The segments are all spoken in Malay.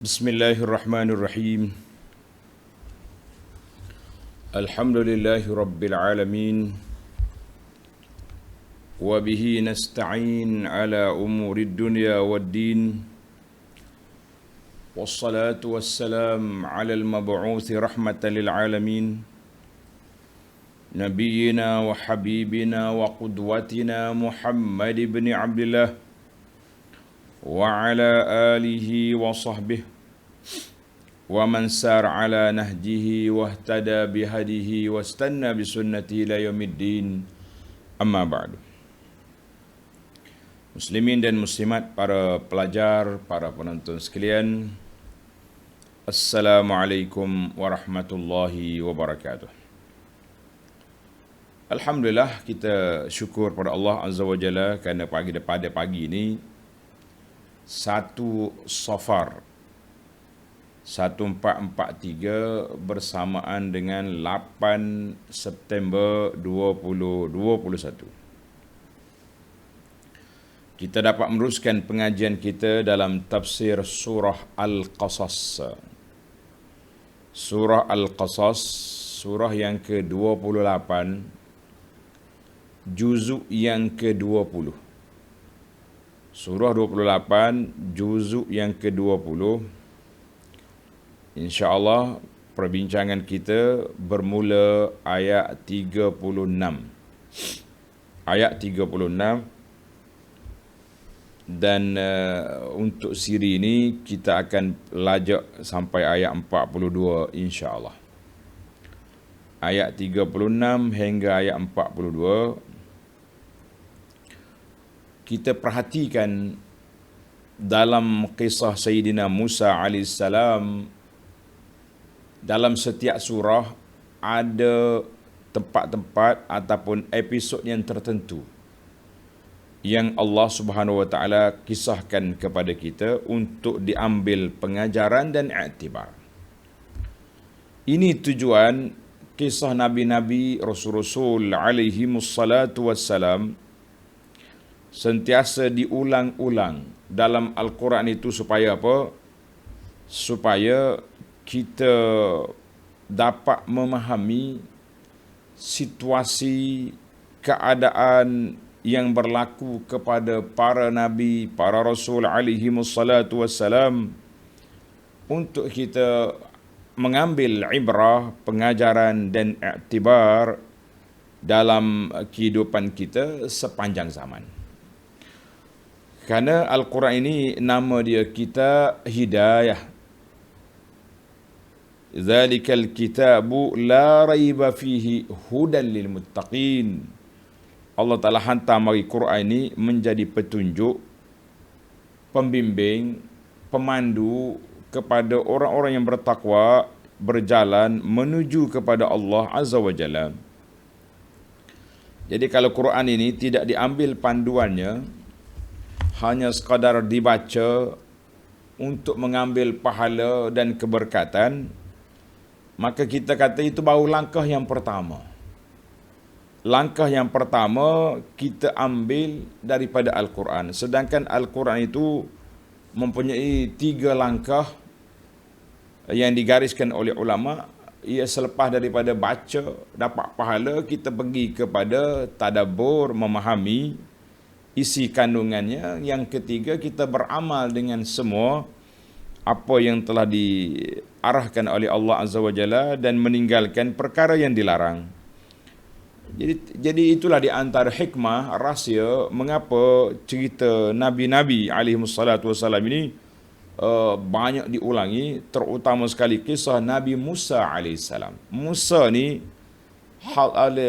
Bismillahirrahmanirrahim. Alhamdulillahi rabbil alamin. Wa bihi nasta'in ala umurid dunya waddin. Wassalatu wassalam ala al-mab'uthi rahmatan lil alamin. Nabiyyina wa habibina wa qudwatina Muhammad ibn Abdullah wa ala alihi wa sahbihi wa man sar ala nahjihi wa ihtada bihadihi wa istanna bisunnati ila yaumiddin. Amma ba'du. Muslimin dan muslimat, para pelajar, para penonton sekalian, Assalamualaikum warahmatullahi wabarakatuh. Alhamdulillah, kita syukur pada Allah Azza wa Jalla kerana pada pagi ini 1 Safar 1443 bersamaan dengan 8 September 2021. Kita dapat meneruskan pengajian kita dalam tafsir surah Al-Qasas. Surah Al-Qasas, surah yang ke-28, juzuk yang ke-20. Surah 28, juzuk yang ke-20. InsyaAllah perbincangan kita bermula ayat 36. Ayat 36. Dan untuk siri ini kita akan lajak sampai ayat 42 insyaAllah. Ayat 36 hingga ayat 42. Kita perhatikan dalam kisah Sayyidina Musa AS, dalam setiap surah ada tempat-tempat ataupun episod yang tertentu yang Allah Subhanahu Wa Taala kisahkan kepada kita untuk diambil pengajaran dan iktibar. Ini tujuan kisah Nabi-Nabi, Rasul-Rasul alaihi wassalatu wassalam sentiasa diulang-ulang dalam Al-Quran itu supaya apa? Supaya kita dapat memahami situasi, keadaan yang berlaku kepada para Nabi, para Rasul alaihi wassalatu wassalam, untuk kita mengambil ibrah, pengajaran dan iktibar dalam kehidupan kita sepanjang zaman. Kerana Al-Quran ini nama dia kita hidayah. Zalikal kitabu la raiba fihi hudan lil muttaqin. Allah Ta'ala hantar mari Quran ini menjadi petunjuk, pembimbing, pemandu kepada orang-orang yang bertakwa, berjalan menuju kepada Allah Azza wa Jalla. Jadi kalau Quran ini tidak diambil panduannya, hanya sekadar dibaca untuk mengambil pahala dan keberkatan, maka kita kata itu baru langkah yang pertama. Langkah yang pertama kita ambil daripada Al-Quran. Sedangkan Al-Quran itu mempunyai 3 langkah yang digariskan oleh ulama. Ia selepas daripada baca dapat pahala, kita pergi kepada tadabbur, memahami isi kandungannya. Yang ketiga, kita beramal dengan semua apa yang telah diarahkan oleh Allah Azza wa Jalla dan meninggalkan perkara yang dilarang. Jadi itulah di antara hikmah, rahsia mengapa cerita Nabi-Nabi alaihi wassalatu wassalam ini banyak diulangi, terutama sekali kisah Nabi Musa alaihissalam. Musa ni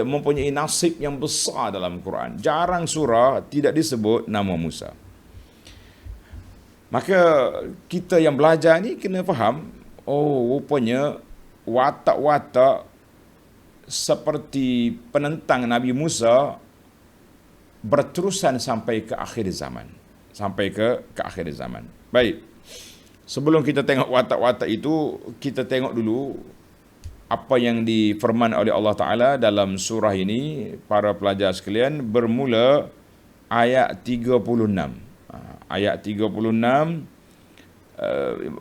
mempunyai nasib yang besar dalam Quran. Jarang surah tidak disebut nama Musa. Maka kita yang belajar ni kena faham, rupanya watak-watak seperti penentang Nabi Musa berterusan sampai ke akhir zaman. Sampai ke akhir zaman. Baik. Sebelum kita tengok watak-watak itu, kita tengok dulu apa yang difirman oleh Allah Ta'ala dalam surah ini. Para pelajar sekalian, bermula ayat 36. Ayat 36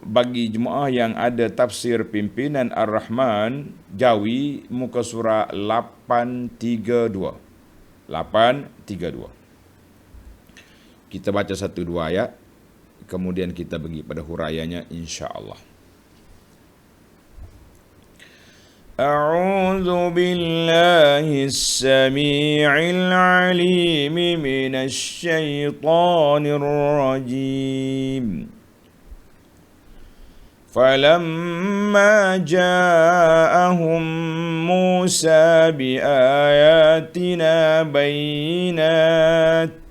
bagi jemaah yang ada tafsir pimpinan Ar-Rahman Jawi, muka surah 832. 832. Kita baca 1-2 ayat, kemudian kita pergi pada huraiannya insya-Allah. A'udzu billahi as-sami'il 'alim minasy syaithanir rajim. فَلَمَّا جَاءَهُم مُوسَى بِآيَاتِنَا بَيِّنَاتٍ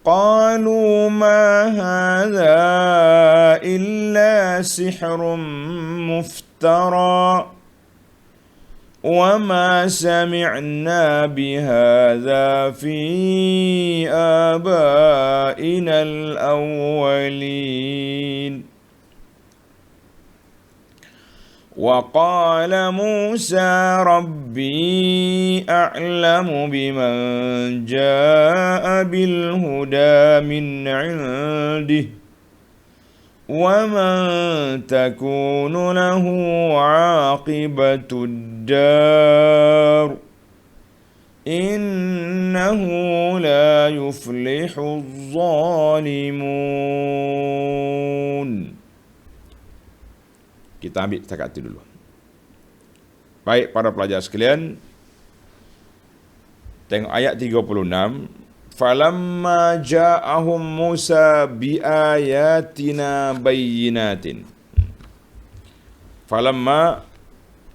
قَالُوا مَا هَذَا إِلَّا سِحْرٌ مُفْتَرًى وَمَا سَمِعْنَا بِهَذَا فِي آبَائِنَا الْأَوَّلِينَ. وقال موسى ربي أعلم بمن جاء بالهدى من عنده ومن تكون له عاقبة الدار إنه لا يفلح الظالمون. Kita ambil setakat itu dulu. Baik para pelajar sekalian, tengok ayat 36. Falamma ja'ahum Musa biayatina bayyinatin. Falamma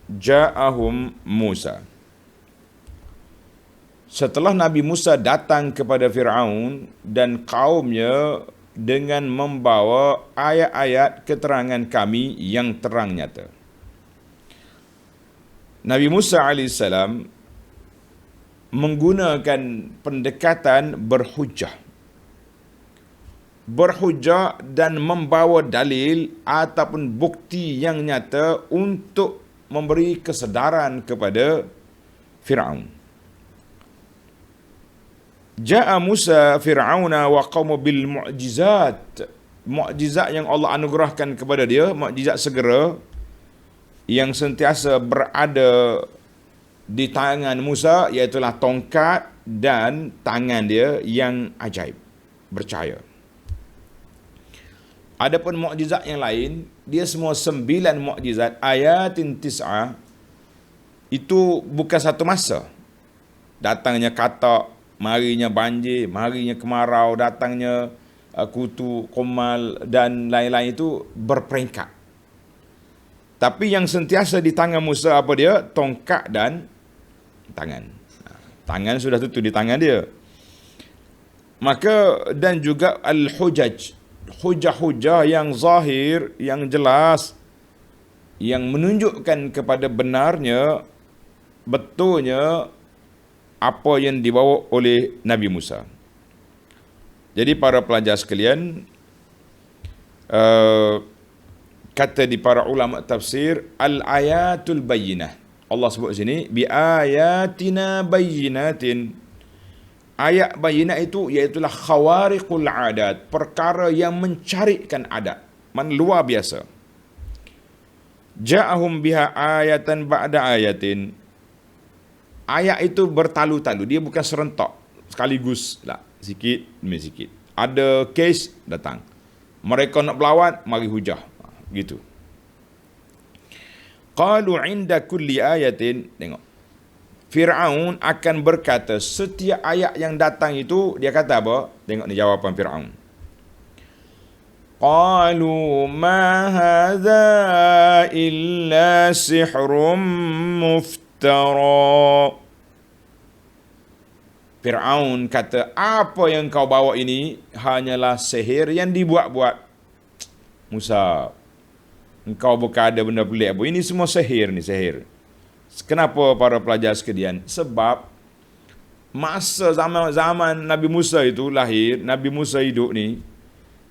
ja'ahum Musa. Setelah Nabi Musa datang kepada Fir'aun dan kaumnya dengan membawa ayat-ayat keterangan kami yang terang nyata. Nabi Musa AS menggunakan pendekatan berhujah. Berhujah dan membawa dalil ataupun bukti yang nyata untuk memberi kesedaran kepada Fir'aun. Ja'a Musa Fir'auna wa qawmu bil mu'jizat. Mu'jizat yang Allah anugerahkan kepada dia, mu'jizat segera yang sentiasa berada di tangan Musa, iaitulah tongkat dan tangan dia yang ajaib, bercahaya. Adapun mu'jizat yang lain, dia semua 9 mu'jizat, ayatin tis'ah, itu bukan satu masa. Datangnya katak, marinya banjir, marinya kemarau, datangnya kutu, komal dan lain-lain itu berperingkat. Tapi yang sentiasa di tangan Musa apa dia? Tongkat dan tangan. Tangan sudah tentu di tangan dia. Maka dan juga al-hujaj, hujah-hujah yang zahir, yang jelas, yang menunjukkan kepada benarnya, betulnya apa yang dibawa oleh Nabi Musa. Jadi para pelajar sekalian, kata di para ulama tafsir, al-ayatul bayyinah. Allah sebut sini, bi ayatina bayyinatin. Ayat bayyinah itu iaitulah khawariqul adat, perkara yang mencarikan adat, luar biasa. Ja'ahum biha ayatan ba'da ayatin. Ayat itu bertalu-talu, dia bukan serentak sekaligus lah, sikit demi sikit. Ada kes datang, mereka nak berlawan, mari hujah, gitu. Qalu inda kulli ayatin, tengok, Fir'aun akan berkata setiap ayat yang datang itu, dia kata apa? Tengok ni jawapan Fir'aun. Qalu ma hadha illa sihrum muftara. Fir'aun kata, apa yang kau bawa ini hanyalah sihir yang dibuat-buat. Musa, engkau bukan ada benda pelik apa. Ini semua sihir ni, sihir. Kenapa para pelajar sekalian? Sebab masa zaman Nabi Musa itu lahir, Nabi Musa hidup ni,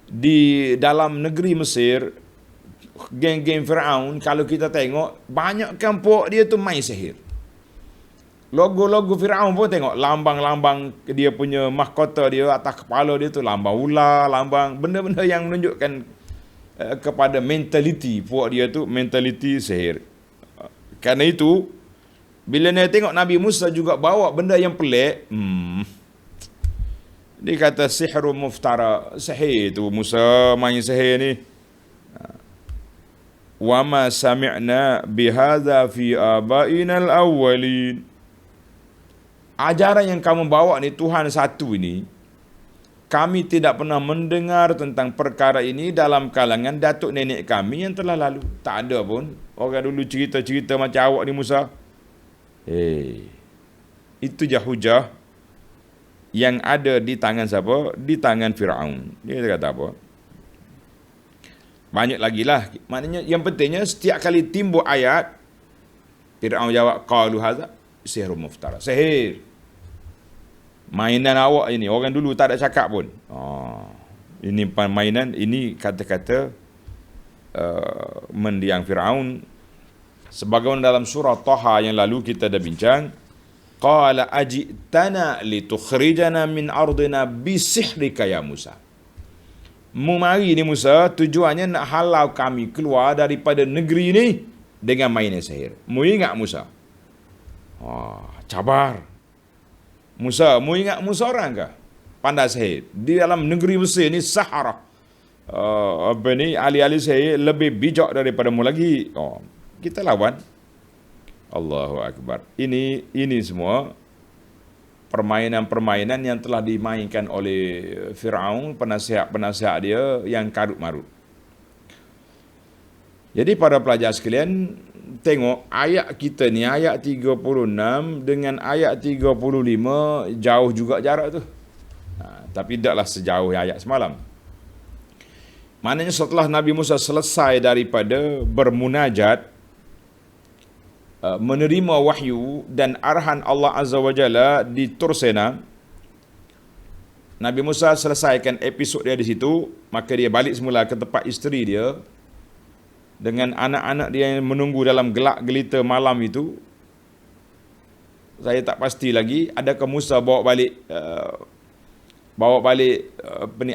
di dalam negeri Mesir, geng-geng Fir'aun, kalau kita tengok, banyak kampung dia tu main sihir. Logo-logo Firaun pun tengok lambang-lambang dia punya mahkota dia atas kepala dia tu lambang ular, lambang benda-benda yang menunjukkan kepada mentaliti puak dia tu, mentaliti sihir. Kerana itu bila dia tengok Nabi Musa juga bawa benda yang pelik, dia kata sihru muftara, sihir tu Musa main sihir ni. Wa ma sami'na bihadza fi abaina al-awwalin. Ajaran yang kamu bawa ni Tuhan satu ini, kami tidak pernah mendengar tentang perkara ini dalam kalangan datuk nenek kami yang telah lalu. Tak ada pun orang dulu cerita-cerita macam awak ni Musa. Itu je hujah yang ada di tangan siapa? Di tangan Firaun. Dia kata apa? Banyak lagi lah. Maknanya yang pentingnya setiap kali timbul ayat, Firaun jawab qalu hadza sihrun muftara. Sihir. Mainan awak ini. Orang dulu tak ada cakap pun. Ini mainan, ini kata-kata mendiang Firaun. Sebagaimana dalam surah Taha yang lalu kita dah bincang, qala ajitana litukhrijana min ardina bisihrika ya Musa. Mu mari ni Musa, tujuannya nak halau kami keluar daripada negeri ini dengan mainan sihir. Mu ingat Musa? Cabar. Musa, mu ingat Musa orang ke? Pandai sihir. Di dalam negeri Mesir ni Sahara. Ahli-ahli sihir lebih bijak daripada mu lagi. Kita lawan. Allahu Akbar. Ini semua permainan-permainan yang telah dimainkan oleh Firaun, penasihat-penasihat dia yang karut marut. Jadi para pelajar sekalian, tengok ayat kita ni, ayat 36 dengan ayat 35 jauh juga jarak tu. Tapi tidaklah sejauh ayat semalam. Maknanya setelah Nabi Musa selesai daripada bermunajat, menerima wahyu dan arahan Allah Azza wa Jalla di Tur Sina, Nabi Musa selesaikan episod dia di situ, maka dia balik semula ke tempat isteri dia dengan anak-anak dia yang menunggu dalam gelak gelita malam itu. Saya tak pasti lagi adakah Musa bawa balik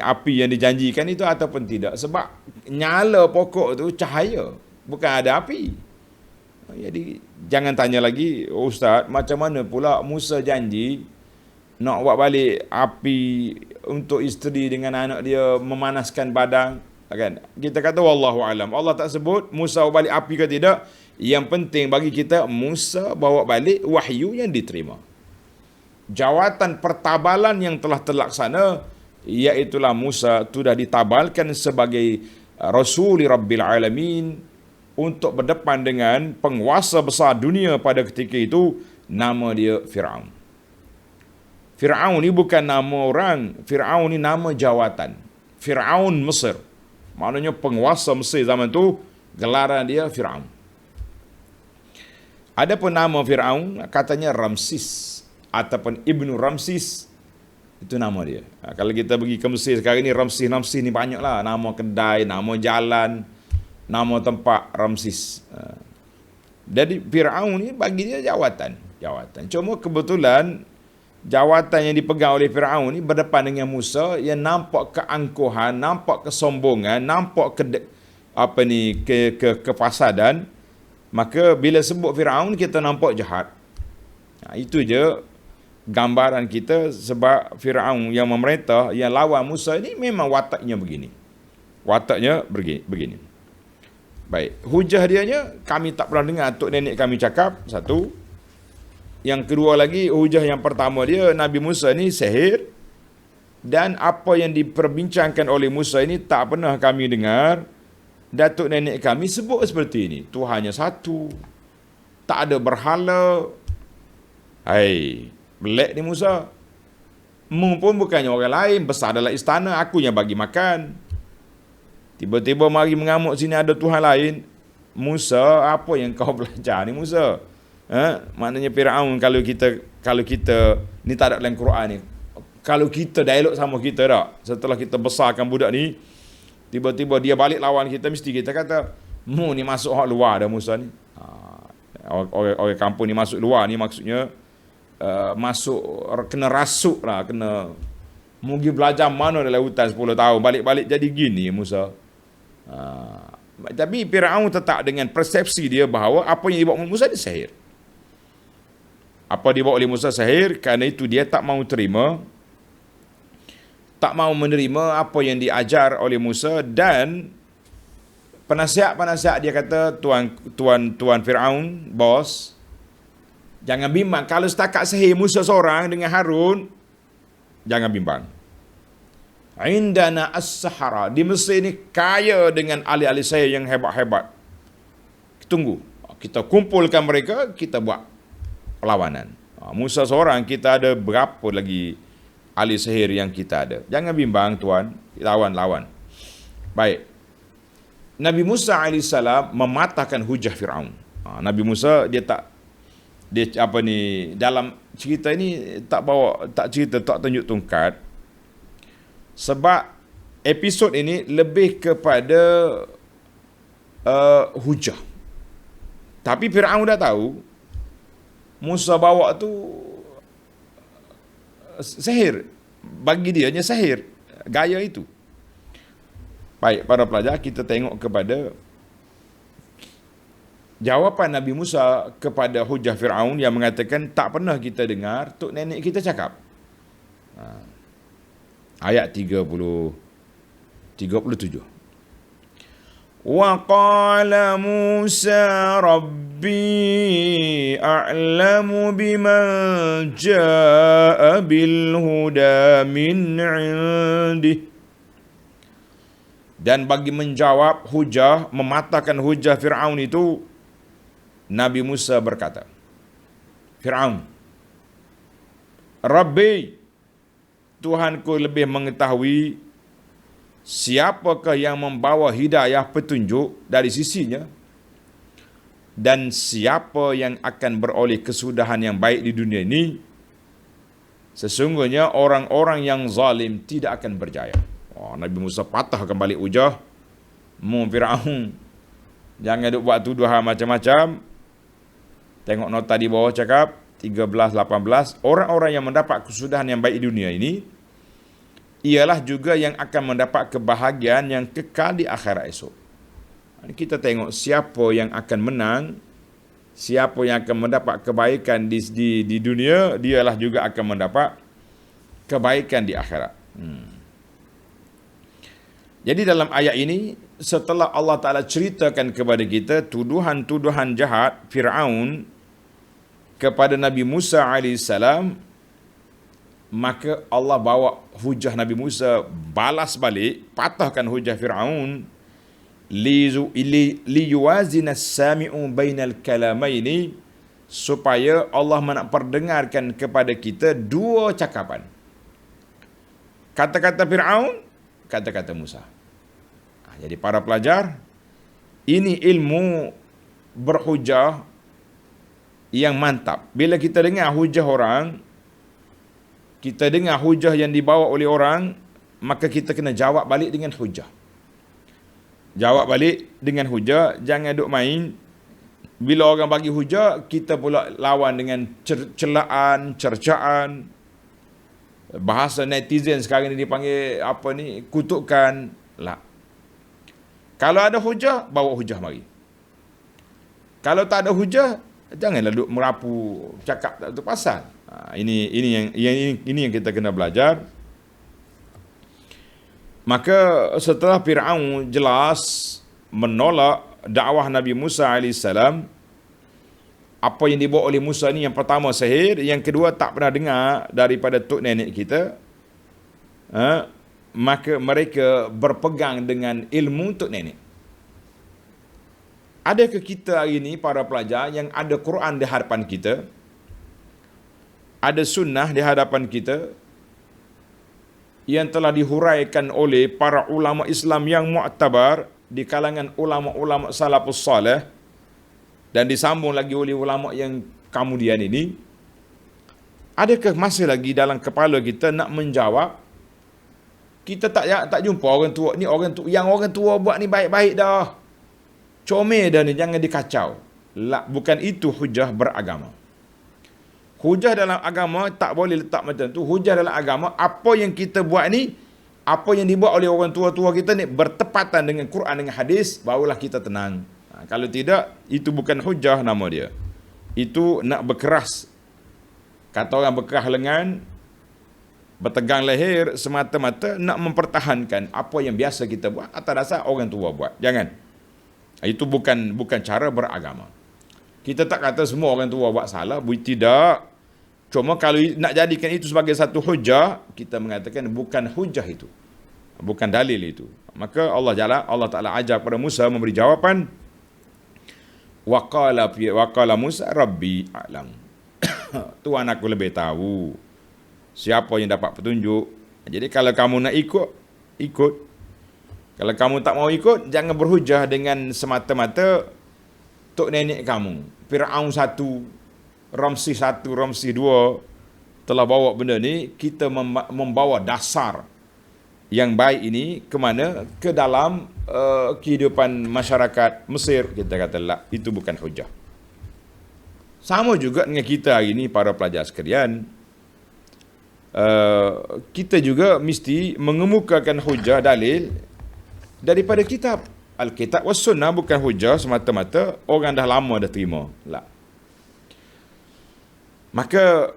api yang dijanjikan itu ataupun tidak, sebab nyala pokok tu cahaya, bukan ada api. Jadi jangan tanya lagi, Ustaz, macam mana pula Musa janji nak bawa balik api untuk isteri dengan anak dia memanaskan badan, kan? Kita kata wallahu alam. Allah tak sebut Musa bawa balik api ke tidak. Yang penting bagi kita, Musa bawa balik wahyu yang diterima. Jawatan pertabalan yang telah terlaksana, iaitulah Musa sudah ditabalkan sebagai Rasuli Rabbil Alamin untuk berdepan dengan penguasa besar dunia pada ketika itu, nama dia Firaun. Firaun ni bukan nama orang, Firaun ni nama jawatan. Firaun Mesir, maknanya penguasa Mesir zaman tu, gelaran dia Firaun. Adapun nama Firaun katanya Ramsis ataupun Ibnu Ramsis, itu nama dia. Kalau kita pergi ke Mesir sekarang ni, Ramsis ni banyaklah, nama kedai, nama jalan, nama tempat Ramsis. Jadi Firaun ni bagi dia jawatan. Cuma kebetulan jawatan yang dipegang oleh Firaun ni berdepan dengan Musa yang nampak keangkuhan, nampak kesombongan, nampak kefasadan. Maka bila sebut Firaun kita nampak jahat. Itu je gambaran kita, sebab Firaun yang memerintah, yang lawan Musa ni memang wataknya begini. Baik, hujah dianya kami tak pernah dengar tok nenek kami cakap, satu. Yang kedua lagi, hujah yang pertama dia, Nabi Musa ni sihir, dan apa yang diperbincangkan oleh Musa ini tak pernah kami dengar datuk nenek kami sebut seperti ini. Tuhannya satu, tak ada berhala. Hai, belak ni Musa. Mu pun bukannya orang lain, besar dalam istana, aku yang bagi makan. Tiba-tiba mari mengamuk sini ada Tuhan lain. Musa, apa yang kau belajar ni Musa? Maknanya Firaun, kalau kita ni tak ada dalam Quran ni. Kalau kita dialog sama kita tak, setelah kita besarkan budak ni, tiba-tiba dia balik lawan kita, mesti kita kata, mu ni masuk hak luar dah Musa ni. Orang kampung ni masuk luar ni maksudnya masuk, kena rasuk lah, kena mugi belajar mana dalam hutan 10 tahun, balik-balik jadi gini Musa. Tapi Firaun tetap dengan persepsi dia bahawa apa yang dibawa oleh Musa dia sihir. Apa dibawa oleh Musa sihir, kerana itu dia tak mau terima, tak mau menerima apa yang diajar oleh Musa. Dan penasihat-penasihat dia kata, Tuan Firaun, bos, jangan bimbang. Kalau setakat sihir Musa seorang dengan Harun, jangan bimbang. Indana as-sahara, di Mesir ni kaya dengan ahli-ahli sihir yang hebat-hebat. Tunggu, kita kumpulkan mereka, kita buat perlawanan. Musa seorang, kita ada berapa lagi ahli sihir yang kita ada. Jangan bimbang tuan, lawan. Baik. Nabi Musa AS mematahkan hujah Firaun. Nabi Musa dia dalam cerita ini tak tunjuk tongkat. Sebab episod ini lebih kepada hujah. Tapi Firaun dah tahu Musa bawa tu sihir. Bagi dia hanya sihir, gaya itu. Baik, para pelajar, kita tengok kepada jawapan Nabi Musa kepada hujah Firaun yang mengatakan tak pernah kita dengar tok nenek kita cakap. Ayat 37. Wa qala Musa rabbi a'lamu biman jaa'a bil huda min 'indih. Dan bagi menjawab hujah, mematahkan hujah Firaun itu, Nabi Musa berkata, Firaun, Rabbi, Tuhanku lebih mengetahui siapakah yang membawa hidayah petunjuk dari sisinya dan siapa yang akan beroleh kesudahan yang baik di dunia ini. Sesungguhnya orang-orang yang zalim tidak akan berjaya. Nabi Musa patahkan balik hujah. Firaun, jangan duk buat tuduhan macam-macam. Tengok nota di bawah cakap 13-18, orang-orang yang mendapat kesudahan yang baik di dunia ini ialah juga yang akan mendapat kebahagiaan yang kekal di akhirat esok. Kita tengok siapa yang akan menang, siapa yang akan mendapat kebaikan di dunia, dialah juga akan mendapat kebaikan di akhirat. Jadi dalam ayat ini, setelah Allah Ta'ala ceritakan kepada kita tuduhan-tuduhan jahat Firaun kepada Nabi Musa AS, maka Allah bawa hujah Nabi Musa balas balik, patahkan hujah Firaun, liyuwazina as-sami'u bainal kalamaini, supaya Allah nak perdengarkan kepada kita dua cakapan. Kata-kata Firaun, kata-kata Musa. Jadi para pelajar, ini ilmu berhujah yang mantap. Bila kita dengar hujah orang, kita dengar hujah yang dibawa oleh orang, maka kita kena jawab balik dengan hujah. Jawab balik dengan hujah, jangan duk main. Bila orang bagi hujah, kita pula lawan dengan celaan, cercaan. Bahasa netizen sekarang ni dipanggil kutukan. Lah. Kalau ada hujah, bawa hujah mari. Kalau tak ada hujah, janganlah duk merapu cakap tak terpasal. Ini yang kita kena belajar. Maka setelah Firaun jelas menolak dakwah Nabi Musa AS, apa yang dibawa oleh Musa ni, yang pertama sihir, yang kedua tak pernah dengar daripada tok nenek kita, maka mereka berpegang dengan ilmu tok nenek. Adakah kita hari ini para pelajar yang ada Quran di hadapan kita, ada sunnah di hadapan kita yang telah dihuraikan oleh para ulama Islam yang mu'tabar di kalangan ulama-ulama salafus salih dan disambung lagi oleh ulama yang kemudian ini? Adakah masih lagi dalam kepala kita nak menjawab? Kita tak jumpa orang tua ni, orang tua buat ni baik-baik dah, comel dah ni, jangan dikacau. Bukan itu hujah beragama. Hujah dalam agama tak boleh letak macam tu. Hujah dalam agama, apa yang kita buat ni, apa yang dibuat oleh orang tua-tua kita ni bertepatan dengan Quran, dengan hadis, barulah kita tenang. Kalau tidak, itu bukan hujah nama dia. Itu nak berkeras. Kata orang berkeras lengan, bertegang leher, semata-mata nak mempertahankan apa yang biasa kita buat atas dasar orang tua buat. Jangan. Itu bukan cara beragama. Kita tak kata semua orang tua buat salah, tidak. Cuma kalau nak jadikan itu sebagai satu hujah, kita mengatakan bukan hujah itu. Bukan dalil itu. Maka Allah Ta'ala ajar kepada Musa memberi jawapan. Waqala Musa Rabbi a'lam. Tuhan aku lebih tahu siapa yang dapat petunjuk. Jadi kalau kamu nak ikut. Kalau kamu tak mau ikut, jangan berhujah dengan semata-mata tok nenek kamu. Fir'aun 1, Ramsis 1, Ramsis 2 telah bawa benda ni. Kita membawa dasar yang baik ini ke mana? Ke dalam kehidupan masyarakat Mesir. Kita kata lah, itu bukan hujah. Sama juga dengan kita hari ini, para pelajar sekalian. Kita juga mesti mengemukakan hujah dalil daripada kitab. Alkitab was sunnah, bukan hujah semata-mata orang dah lama dah terima. Lah. Maka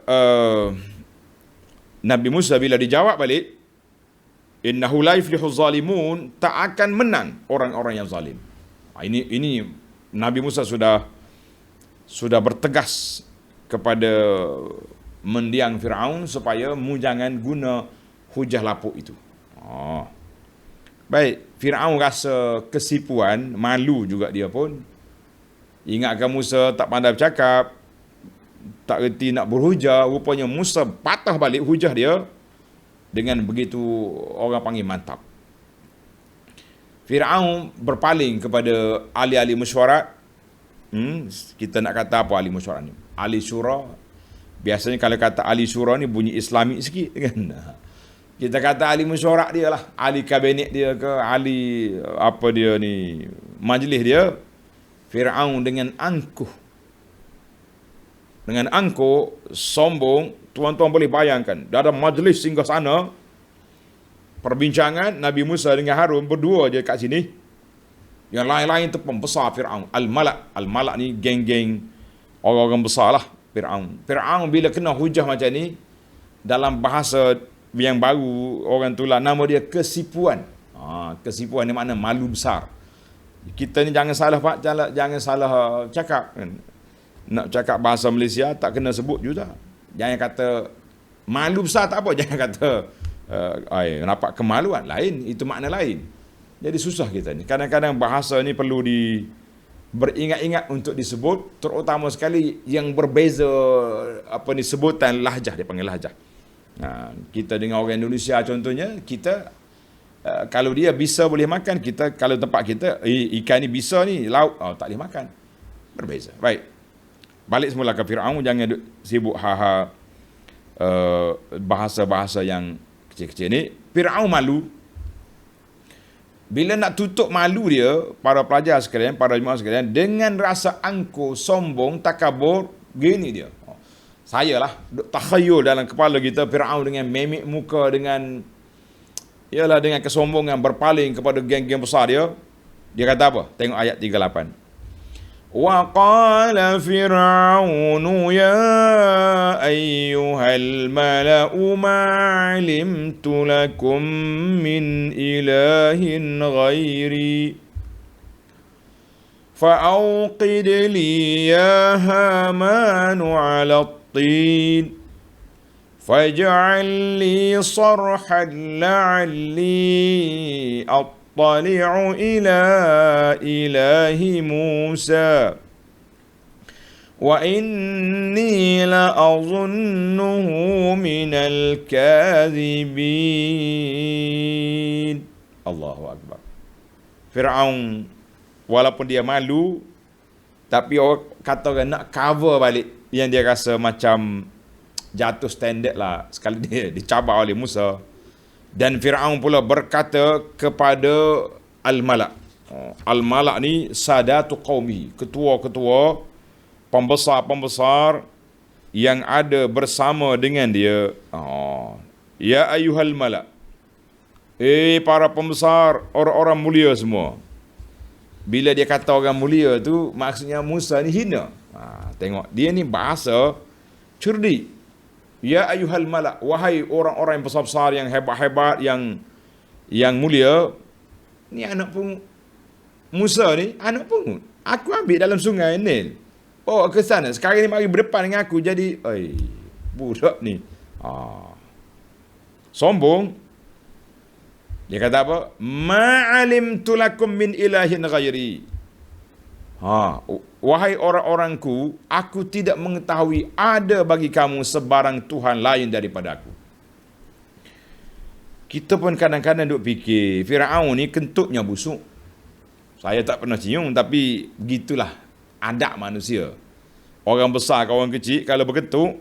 Nabi Musa bila dijawab balik, innahu la yuflihu zalimun, tak akan menang orang-orang yang zalim. Ini Nabi Musa sudah bertegas kepada mendiang Firaun supaya mu jangan guna hujah lapuk itu. Baik, Firaun rasa kesipuan, malu juga dia pun. Ingatkan Musa tak pandai bercakap, tak reti nak berhujah. Rupanya Musa patah balik hujah dia dengan begitu orang panggil mantap. Firaun berpaling kepada ahli-ahli mesyuarat. Kita nak kata apa ahli mesyuarat ni? Ahli syura. Biasanya kalau kata ahli syura ni bunyi Islamik sikit kan. Kita kata ahli mesyuarat dia lah, ahli kabinet dia ke, ahli apa dia ni, majlis dia. Firaun dengan angkuh, sombong. Tuan-tuan boleh bayangkan, dalam majlis singgah sana, perbincangan Nabi Musa dengan Harun berdua je kat sini. Yang lain-lain tu pembesar Firaun. Al-Malak ni geng-geng orang-orang besar lah Firaun. Firaun bila kena hujah macam ni, dalam bahasa yang baru orang tulah nama dia kesipuan. Kesipuan ni makna malu besar. Kita ni jangan salah Pak, jangan salah cakap kan. Nak cakap bahasa Malaysia tak kena sebut juga. Jangan kata malu besar, tak apa, jangan kata nampak kemaluan, lain, itu makna lain. Jadi susah kita ni. Kadang-kadang bahasa ni perlu beringat-ingat untuk disebut, terutama sekali yang berbeza sebutan lahjah, dia panggil lahjah. Kita dengan orang Indonesia contohnya, kita kalau dia bisa boleh makan, kita kalau tempat kita ikan ni bisa ni, lauk tak boleh makan. Berbeza. Baik. Balik semula ke Firaun, jangan sibuk bahasa-bahasa yang kecil-kecil ni. Firaun malu. Bila nak tutup malu dia, para pelajar sekalian, para jemaah sekalian, dengan rasa angkuh, sombong, takabur, gini dia. Saya lah takhayul dalam kepala kita Firaun dengan memik muka, dengan kesombongan, berpaling kepada geng-geng besar dia. Dia kata apa? Tengok ayat 38. Wa qala Fir'aun ya ayyuhal mala'u ma 'alimtu lakum min ilahin ghairi fa'awqid li ya hamanu 'ala الطين فاجعل لي صرحا لعلي أطلع إلى إله موسى وإني لأظنه من الكاذبين. Allahu Akbar. Firaun walaupun dia malu, tapi orang kata orang nak cover balik yang dia rasa macam jatuh standard lah sekali dia dicabar oleh Musa. Dan Firaun pula berkata kepada Al-Malak. Al-Malak ni sadatu qaumi, ketua-ketua, pembesar-pembesar yang ada bersama dengan dia. Ya ayyuhal malak, para pembesar, orang-orang mulia semua. Bila dia kata orang mulia tu, maksudnya Musa ni hina. Tengok, dia ni bahasa cerdik. Ya ayyuhal malak, wahai orang-orang yang besar-besar, yang hebat-hebat, yang mulia. Ni anak pungut. Musa ni anak pungut. Aku ambil dalam sungai Nil. Oh, ke sana. Sekarang ni mari berdepan dengan aku. Jadi, budak ni. Sombong. Dia kata apa? Ma'alimtu lakum min ilahin ghairi. Wahai orang-orangku, aku tidak mengetahui ada bagi kamu sebarang Tuhan lain daripada aku. Kita pun kadang-kadang duk fikir, Firaun ni kentutnya busuk. Saya tak pernah cium, tapi begitulah adab manusia. Orang besar ke orang kecil, kalau berkentut,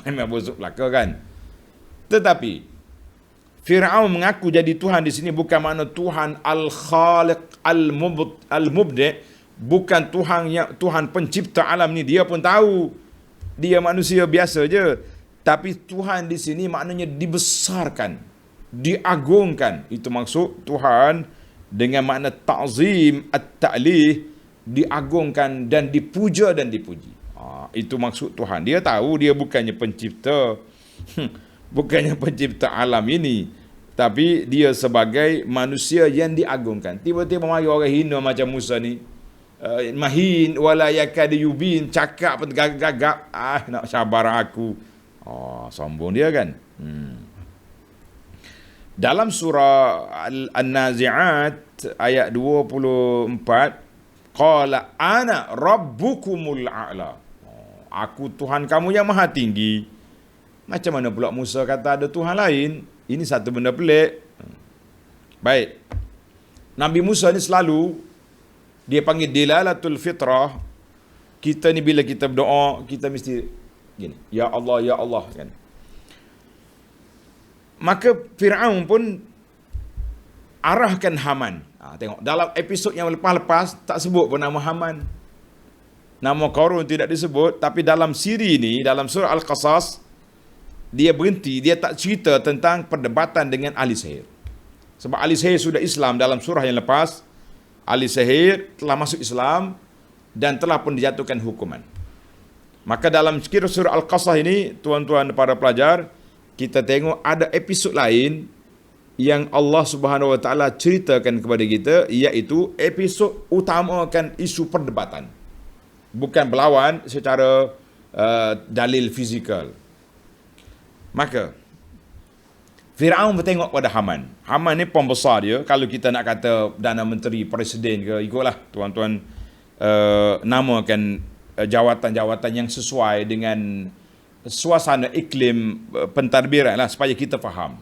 memang busuk belaka kan. Tetapi Firaun mengaku jadi Tuhan di sini bukan makna Tuhan Al-Khaliq Al-Mubdi', bukan Tuhan pencipta alam ni. Dia pun tahu dia manusia biasa je. Tapi Tuhan di sini maknanya dibesarkan, diagungkan. Itu maksud Tuhan dengan makna ta'zim, at-ta'lih, diagungkan dan dipuja dan dipuji. Itu maksud Tuhan. Dia tahu dia bukannya pencipta bukannya pencipta alam ini, tapi dia sebagai manusia yang diagungkan. Tiba-tiba mari orang hina macam Musa ni, mahin wala yakad yubin, cakap pun gagap, nak sabar aku. Sombong dia kan. Dalam surah An-Nazi'at ayat 24, qala ana rabbukumul a'la. Aku Tuhan kamu yang maha tinggi. Macam mana pula Musa kata ada Tuhan lain? Ini satu benda pelik. Baik. Nabi Musa ni selalu dia panggil dilalatul fitrah. Kita ni bila kita berdoa, kita mesti gini, ya Allah, ya Allah kan. Maka Firaun pun arahkan Haman. Tengok dalam episod yang lepas-lepas tak sebut pun nama Haman. Nama Qarun tidak disebut, tapi dalam siri ni, dalam surah Al-Qasas, dia berhenti, dia tak cerita tentang perdebatan dengan ahli sihir. Sebab ahli sihir sudah Islam dalam surah yang lepas. Ahli sihir telah masuk Islam dan telah pun dijatuhkan hukuman. Maka dalam surah Al-Qasas ini, tuan-tuan para pelajar, kita tengok ada episod lain yang Allah Subhanahu Wa Taala ceritakan kepada kita, iaitu episod utamakan isu perdebatan. Bukan berlawan secara dalil fizikal. Maka Firaun bertengok pada Haman. Haman ni pembesar dia. Kalau kita nak kata Perdana Menteri, Presiden ke, ikutlah tuan-tuan namakan jawatan-jawatan yang sesuai dengan suasana iklim pentadbiran lah, supaya kita faham.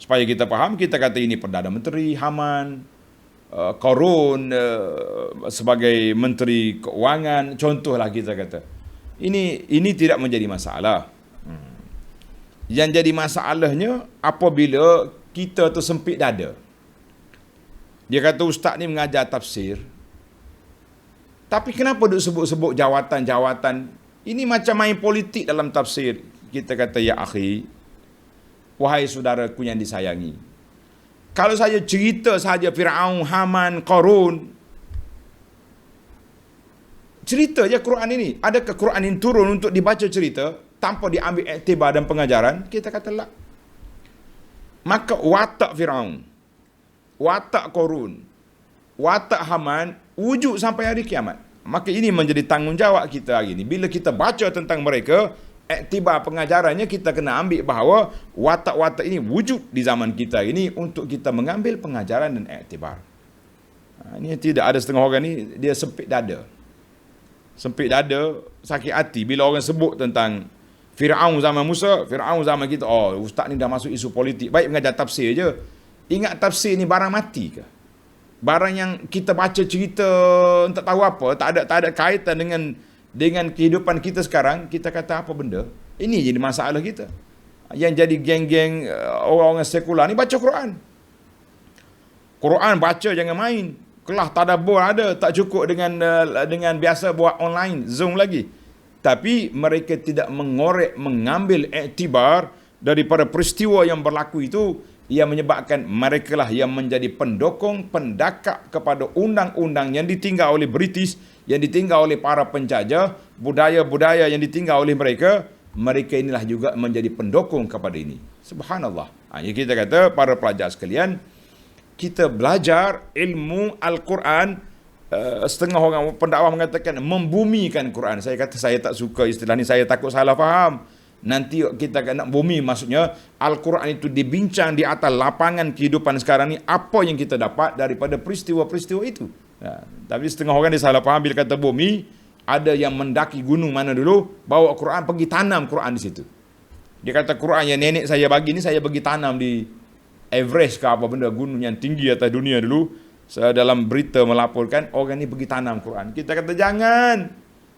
Supaya kita faham, kita kata ini Perdana Menteri, Haman, Qarun sebagai Menteri Keuangan, contohlah kita kata. Ini tidak menjadi masalah. Yang jadi masalahnya apabila kita tu sempit dada. Dia kata ustaz ni mengajar tafsir, tapi kenapa duk sebut-sebut jawatan-jawatan? Ini macam main politik dalam tafsir. Kita kata, ya akhi, wahai saudaraku yang disayangi, kalau saya cerita saja Firaun, Haman, Qarun, cerita je Quran ini. Adakah Quran ini turun untuk dibaca cerita tanpa diambil iktibar dan pengajaran? Kita kata la. Maka watak Firaun, watak Qarun, watak Haman wujud sampai hari kiamat. Maka ini menjadi tanggungjawab kita hari ini. Bila kita baca tentang mereka, iktibar pengajarannya kita kena ambil bahawa watak-watak ini wujud di zaman kita ini untuk kita mengambil pengajaran dan iktibar. Ini tidak ada setengah orang ni dia sempit dada. Sempit dada, sakit hati bila orang sebut tentang Firaun zaman Musa, Firaun zaman kita. Ustaz ni dah masuk isu politik. Baik mengajar tafsir je. Ingat tafsir ni barang mati ke? Barang yang kita baca cerita tak tahu apa, tak ada kaitan dengan kehidupan kita sekarang. Kita kata apa benda? Ini jadi masalah kita. Yang jadi geng-geng orang-orang sekular ni baca Quran. Quran baca, jangan main. Kelas tadabbur ada, tak cukup dengan biasa buat online, Zoom lagi. tapi mereka tidak mengambil iktibar daripada peristiwa yang berlaku itu, yang menyebabkan mereka lah yang menjadi pendokong, pendakap kepada undang-undang yang ditinggal oleh British, yang ditinggal oleh para penjajah, budaya-budaya yang ditinggal oleh mereka. Mereka inilah juga menjadi pendokong kepada ini. Subhanallah. Jadi kita kata, para pelajar sekalian, kita belajar ilmu Al-Quran. Setengah orang pendakwah mengatakan membumikan Quran. Saya kata saya tak suka istilah ni, saya takut salah faham. Nanti kita nak bumi, maksudnya Al-Quran itu dibincang di atas lapangan kehidupan sekarang ni, apa yang kita dapat daripada peristiwa-peristiwa itu. Tapi setengah orang dia salah faham bila kata bumi. Ada yang mendaki gunung mana dulu, bawa Quran, pergi tanam Quran di situ. Dia kata Quran yang nenek saya bagi ni, saya pergi tanam di Everest ke apa benda, gunung yang tinggi atas dunia dulu. Dalam berita melaporkan orang ni pergi tanam Quran. Kita kata jangan.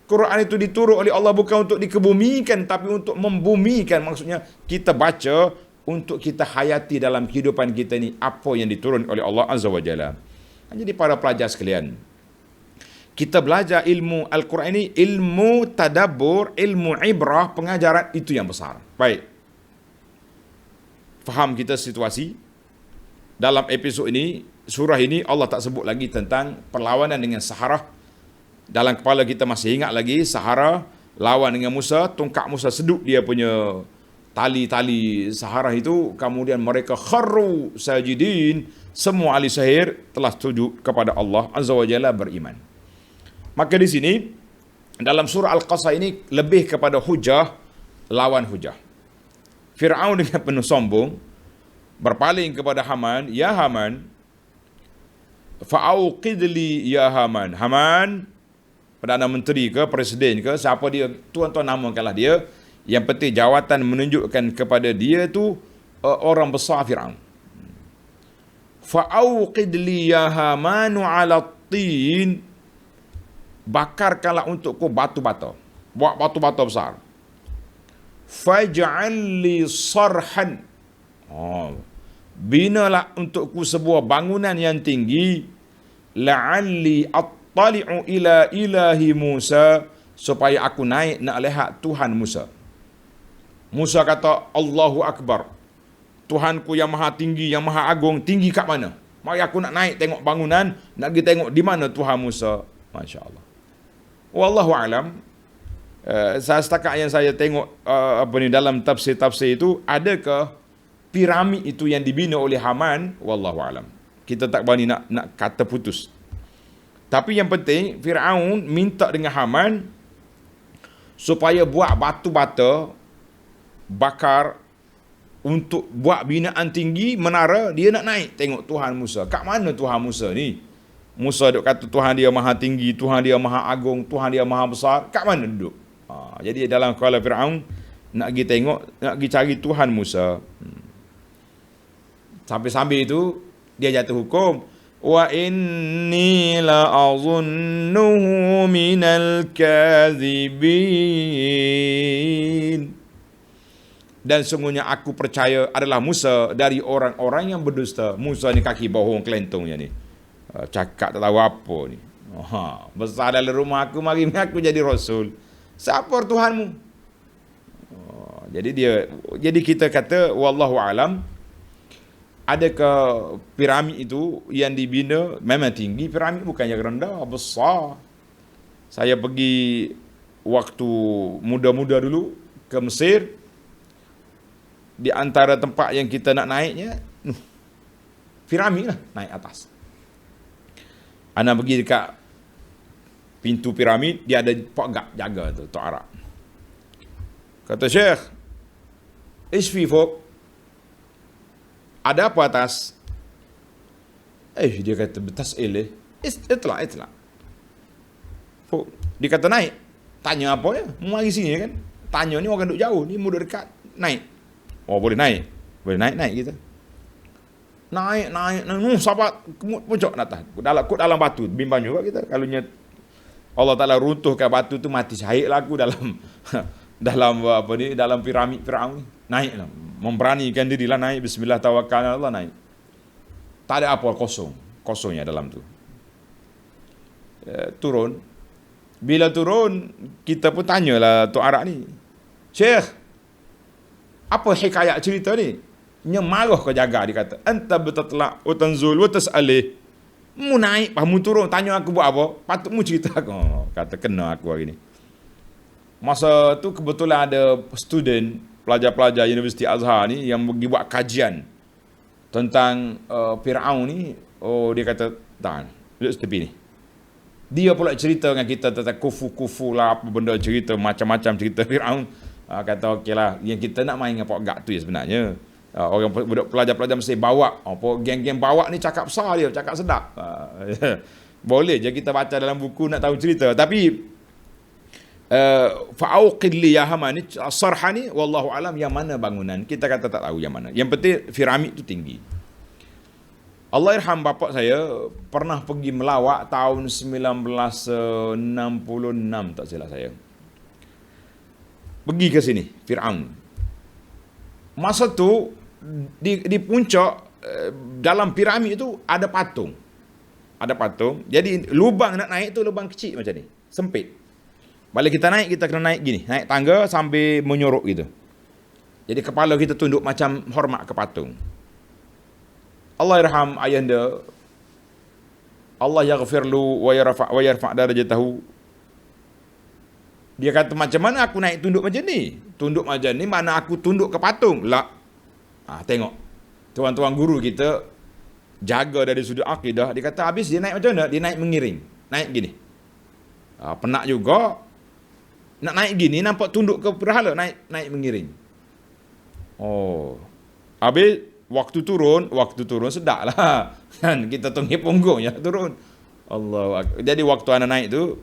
Quran itu diturun oleh Allah bukan untuk dikebumikan, tapi untuk membumikan. Maksudnya kita baca untuk kita hayati dalam kehidupan kita ni apa yang diturun oleh Allah Azza wa Jalla. Jadi para pelajar sekalian, kita belajar ilmu Al-Quran ini, ilmu tadabbur, ilmu ibrah, pengajaran itu yang besar. Baik. Faham kita situasi. Dalam episod ini, surah ini Allah tak sebut lagi tentang perlawanan dengan Sahara. Dalam kepala kita masih ingat lagi Sahara lawan dengan Musa, tongkat Musa seduk dia punya tali-tali Sahara itu, kemudian mereka kharru sajidin, semua ahli sihir telah setuju kepada Allah Azza wa Jalla, beriman. Maka di sini dalam surah Al-Qasas ini lebih kepada hujah lawan hujah. Fir'aun dengan penuh sombong berpaling kepada Haman, ya Haman, fa'auqid li ya Haman. Haman, Perdana Menteri ke, Presiden ke, siapa dia, tuan-tuan namakanlah dia. Yang penting jawatan menunjukkan kepada dia tu orang besar Fir'aun. Fa'auqid li ya Hamanu ala tin. Bakarkanlah untukku batu-batu. Buat batu-batu besar. Faj'al li sarhan. Binalah untukku sebuah bangunan yang tinggi. La'alli attali'u ila ilahi Musa. Supaya aku naik nak lihat Tuhan Musa. Musa kata, Allahu Akbar. Tuhanku yang maha tinggi, yang maha agung, tinggi kat mana? Mari aku nak naik tengok bangunan, nak pergi tengok di mana Tuhan Musa. Masya Allah. Wallahu alam. Setakat yang saya tengok dalam tafsir-tafsir itu, adakah piramid itu yang dibina oleh Haman? Wallahu alam. Kita tak berani nak kata putus. Tapi yang penting Firaun minta dengan Haman supaya buat batu bata bakar untuk buat binaan tinggi menara. Dia nak naik tengok Tuhan Musa. Kat mana Tuhan Musa ni? Musa duk kata Tuhan dia maha tinggi, Tuhan dia maha agung, Tuhan dia maha besar. Kat mana duduk? Jadi dalam kepala Firaun nak pergi tengok, nak pergi cari Tuhan Musa. Sambil-sambil itu dia jatuh hukum, wa inni la azunnuhu minal kadhibin. Dan sungguhnya aku percaya adalah Musa dari orang-orang yang berdusta. Musa ni kaki bohong kelentongnya ni. Cakap tak tahu apa ni. Besar dalam rumah aku, mari aku jadi rasul. Siapa Tuhanmu? Jadi kita kata wallahu alam, adakah piramid itu yang dibina memang tinggi? Piramid bukan yang rendah, besar. Saya pergi waktu muda-muda dulu ke Mesir. Di antara tempat yang kita nak naiknya, piramid lah, naik atas. Ana pergi dekat pintu piramid, dia ada pegak jaga tu, Tok Arab. Kata Syekh, isfi fok, ada apa atas? Dia kata betas itla. Fok, dia kata naik. Tanya apa ya? Mari sini kan. Tanya ni orang duduk jauh, ni mudah dekat, naik. Boleh naik. Boleh naik kita. Naik, sahabat puncak atas. Dalam batu, bimbang juga kita. Kalau Allah Ta'ala runtuhkan batu tu, mati syahid lah aku dalam dalam piramid Firaun ni. Naik lah. Memberanikan diri lah naik. Bismillah tawakkalna Allah, naik. Tak ada apa, kosongnya dalam tu. Turun. Bila turun, kita pun tanyalah Tok Arak ni, Syekh, apa hikayat cerita ni? Nya marah kau jaga, dia kata. Anta betatla wa tanzul wa tas'alih. Mu naik, mu turun, tanya aku buat apa? Patut mu cerita aku. Kata kena aku hari ni. Masa tu kebetulan ada student, pelajar-pelajar Universiti Azhar ni yang pergi buat kajian tentang Firaun ni. Oh, dia kata, tak, duduk tepi ni. Dia pula cerita dengan kita tentang kufu-kufu lah, apa benda cerita, macam-macam cerita Firaun. Kata okey lah, yang kita nak main dengan Pak Gak tu ya sebenarnya. Orang pelajar-pelajar mesti bawa, geng-geng bawa ni cakap besar dia, cakap sedap. Boleh je kita baca dalam buku nak tahu cerita, tapi fa'auqid li ya Haman ni sarha ni wallahu alam yang mana bangunan, kita kata tak tahu yang mana. Yang penting piramid tu tinggi. Allah irham bapak saya pernah pergi melawat tahun 1966 tak silap saya. Pergi ke sini Firaun. Masa tu di puncak dalam piramid tu ada patung. Ada patung. Jadi lubang nak naik tu lubang kecil macam ni, sempit. Bila kita naik, kita kena naik gini, naik tangga sambil menyorok gitu. Jadi kepala kita tunduk macam hormat ke patung. Allah irham ayahanda, Allah yaghfir lu wa yarfa' darajatahu. Dia kata, macam mana aku naik tunduk macam ni? Tunduk macam ni mana aku tunduk ke patung? La. Tengok. Tuan-tuan guru kita jaga dari sudut akidah. Dia kata habis dia naik macam mana? Dia naik mengiring. Naik gini. Penat juga. Nak naik gini nampak tunduk ke berhala. Naik mengiring. Oh. Habis waktu turun sedap lah. Kan kita tunggu punggung ya turun. Allah. Jadi waktu anak naik tu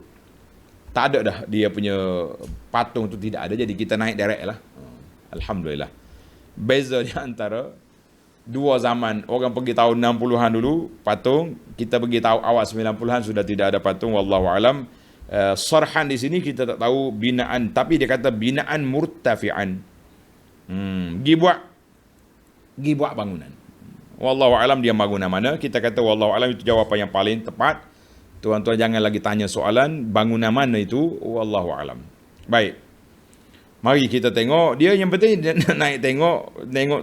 tak ada dah dia punya patung tu, tidak ada. Jadi kita naik direct lah. Alhamdulillah. Beza di antara dua zaman. Orang pergi tahun 60-an dulu patung, kita pergi tahu awal 90-an sudah tidak ada patung. Wallahu alam. Sarhan di sini kita tak tahu binaan, tapi dia kata binaan murtafi'an. Gi buat bangunan. Wallahu alam dia bangunan mana? Kita kata wallahu alam itu jawapan yang paling tepat. Tuan-tuan jangan lagi tanya soalan bangunan mana itu. Wallahu alam. Baik. Mari kita tengok. Dia yang penting naik tengok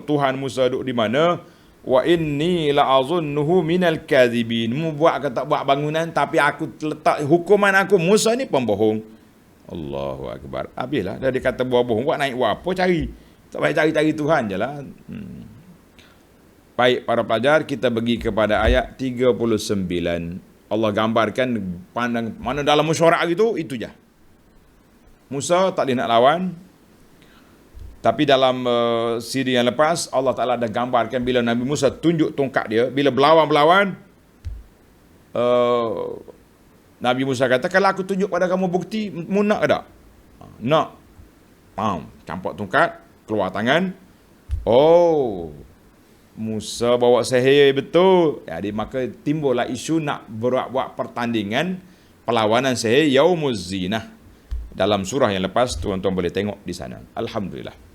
Tuhan Musa duduk di mana. Wa inni la'azunnuhu minal kadhibin. Mu buat ke tak buat bangunan, tapi aku letak hukuman aku Musa ni pembohong. Allahu akbar. Habislah dah dia kata buat bohong. Buat naik buat apa cari? Tak payah cari Tuhan je lah. Baik para pelajar, kita pergi kepada ayat 39. Allah gambarkan pandang mana dalam mesyuarat gitu, itu je. Musa tak boleh nak lawan. Tapi dalam siri yang lepas, Allah Ta'ala dah gambarkan bila Nabi Musa tunjuk tongkat dia, bila berlawan, Nabi Musa kata, kalau aku tunjuk pada kamu bukti, mu nak ke tak? Nak. Campak tongkat, keluar tangan. Oh, Musa bawa sihir betul. Jadi maka timbullah isu nak buat pertandingan perlawanan sihir Yaumuz Zinah. Dalam surah yang lepas, tuan-tuan boleh tengok di sana. Alhamdulillah.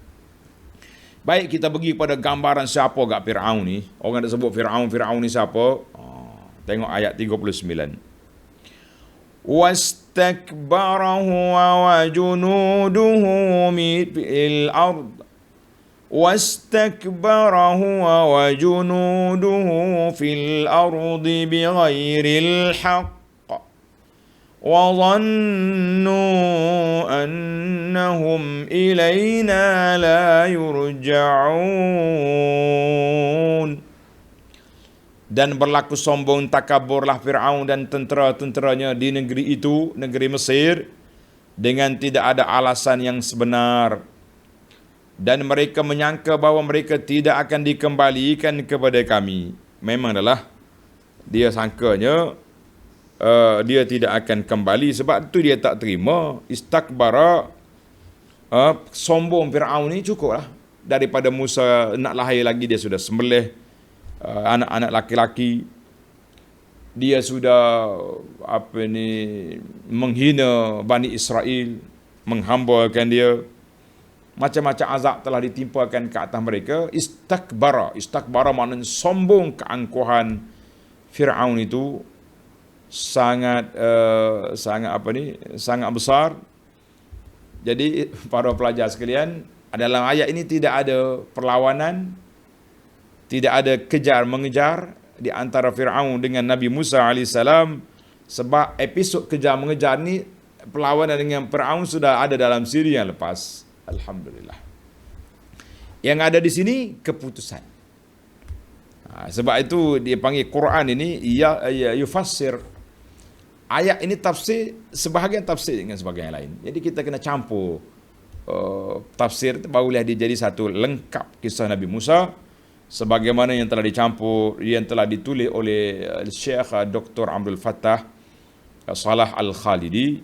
Baik, kita pergi pada gambaran siapa gak Firaun ni. Orang nak sebut Firaun ni siapa? Tengok ayat 39. Wastakbara huwa wa junuduhu fil ard. Wastakbara huwa wa junuduhu fil ardi bighairil haqq. وظنوا أنهم إلينا لا يرجعون. Dan berlaku sombong takaburlah Firaun dan tentera-tenteranya di negeri itu, negeri Mesir, dengan tidak ada alasan yang sebenar. Dan mereka menyangka bahawa mereka tidak akan dikembalikan kepada kami. Memang adalah dia sangkanya dia tidak akan kembali, sebab tu dia tak terima. Istakbara, sombong Firaun ni cukuplah. Daripada Musa nak lahir lagi, dia sudah sembelih anak-anak laki-laki. Dia sudah menghina Bani Israel, menghambakan dia. Macam-macam azab telah ditimpakan ke atas mereka. Istakbara maknanya sombong, keangkuhan Firaun itu sangat besar. Jadi para pelajar sekalian, dalam ayat ini tidak ada perlawanan, tidak ada kejar mengejar di antara Firaun dengan Nabi Musa alaihissalam, sebab episod kejar mengejar ni perlawanan dengan Firaun sudah ada dalam siri yang lepas. Alhamdulillah. Yang ada di sini keputusan. Sebab itu dia panggil Quran ini yufassir. Ayat ini tafsir, sebahagian tafsir dengan sebahagian yang lain. Jadi kita kena campur tafsir, barulah dia jadi satu lengkap kisah Nabi Musa, sebagaimana yang telah dicampur, yang telah ditulis oleh Syekh Dr. Abdul Fattah Salah Al-Khalidi,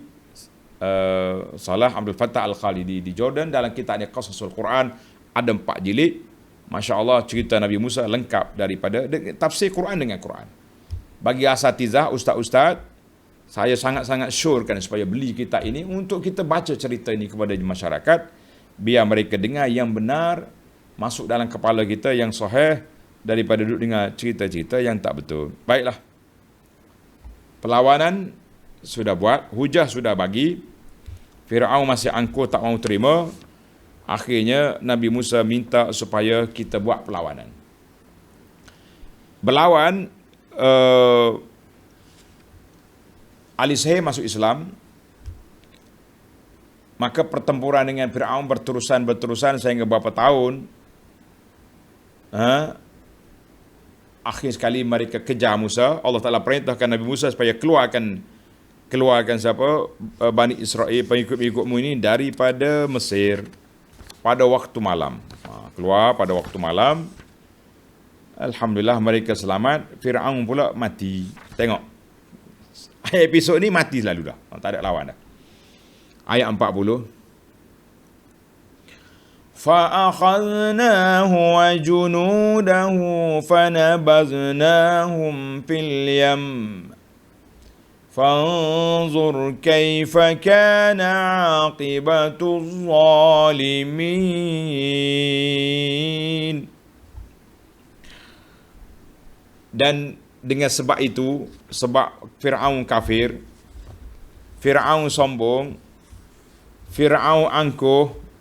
di Jordan, dalam kitabnya Qasasul Quran, ada 4 jilid. Masya Allah, cerita Nabi Musa lengkap daripada tafsir Quran dengan Quran. Bagi asatizah, ustaz-ustaz, saya sangat-sangat syorkan supaya beli kitab ini untuk kita baca cerita ini kepada masyarakat, biar mereka dengar yang benar, masuk dalam kepala kita yang sahih, daripada duduk dengar cerita-cerita yang tak betul. Baiklah. Perlawanan sudah buat, hujah sudah bagi, Firaun masih angkuh, tak mahu terima. Akhirnya Nabi Musa minta supaya kita buat perlawanan. Berlawan, ahli sihir masuk Islam, maka pertempuran dengan Firaun berterusan sehingga beberapa tahun. Akhir sekali mereka kejar Musa. Allah Ta'ala perintahkan Nabi Musa supaya keluarkan siapa? Bani Israel, pengikut-pengikutmu ini daripada Mesir pada waktu malam. Keluar pada waktu malam. Alhamdulillah mereka selamat. Firaun pula mati. Tengok, episod ni mati selalu dah. Tak ada lawan dah. Ayat 40. فَأَخَذْنَاهُ وَجُنُودَهُ فَنَبَذْنَاهُمْ فِي الْيَمِّ فَانظُرْ كَيْفَ كَانَ عَاقِبَةُ الظَّالِمِينَ. Dan dengan sebab itu, sebab Firaun kafir, Firaun sombong, Firaun angkuh,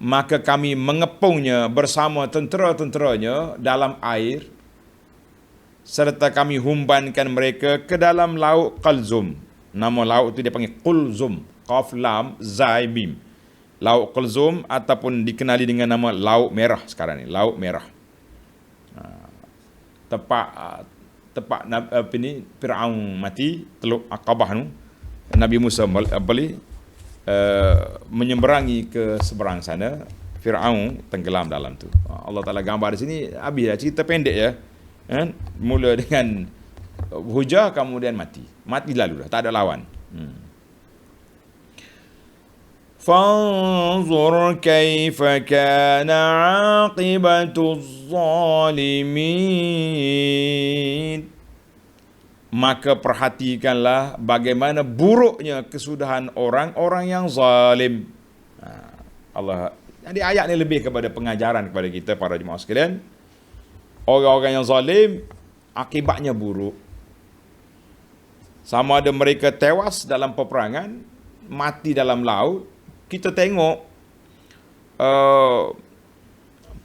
maka kami mengepungnya bersama tentera-tenteranya dalam air, serta kami humbankan mereka ke dalam laut Qalzum. Nama laut itu dia panggil Qulzum, Qaf Lam Zai Mim. Laut Qalzum, ataupun dikenali dengan nama Laut Merah sekarang ni, Laut Merah. Tepat ini Firaun mati, Teluk Aqabah tu, Nabi Musa menyeberangi ke seberang sana, Firaun tenggelam dalam tu. Allah Ta'ala gambar di sini, habislah cerita pendek ya. Mula dengan hujah, kemudian mati lalu dah, tak ada lawan. فانظر كيف كان عاقبة الظالمين. Maka perhatikanlah bagaimana buruknya kesudahan orang-orang yang zalim. Allah, jadi ayat ini lebih kepada pengajaran kepada kita para jemaah sekalian. Orang-orang yang zalim akibatnya buruk. Sama ada mereka tewas dalam peperangan, mati dalam laut. Kita tengok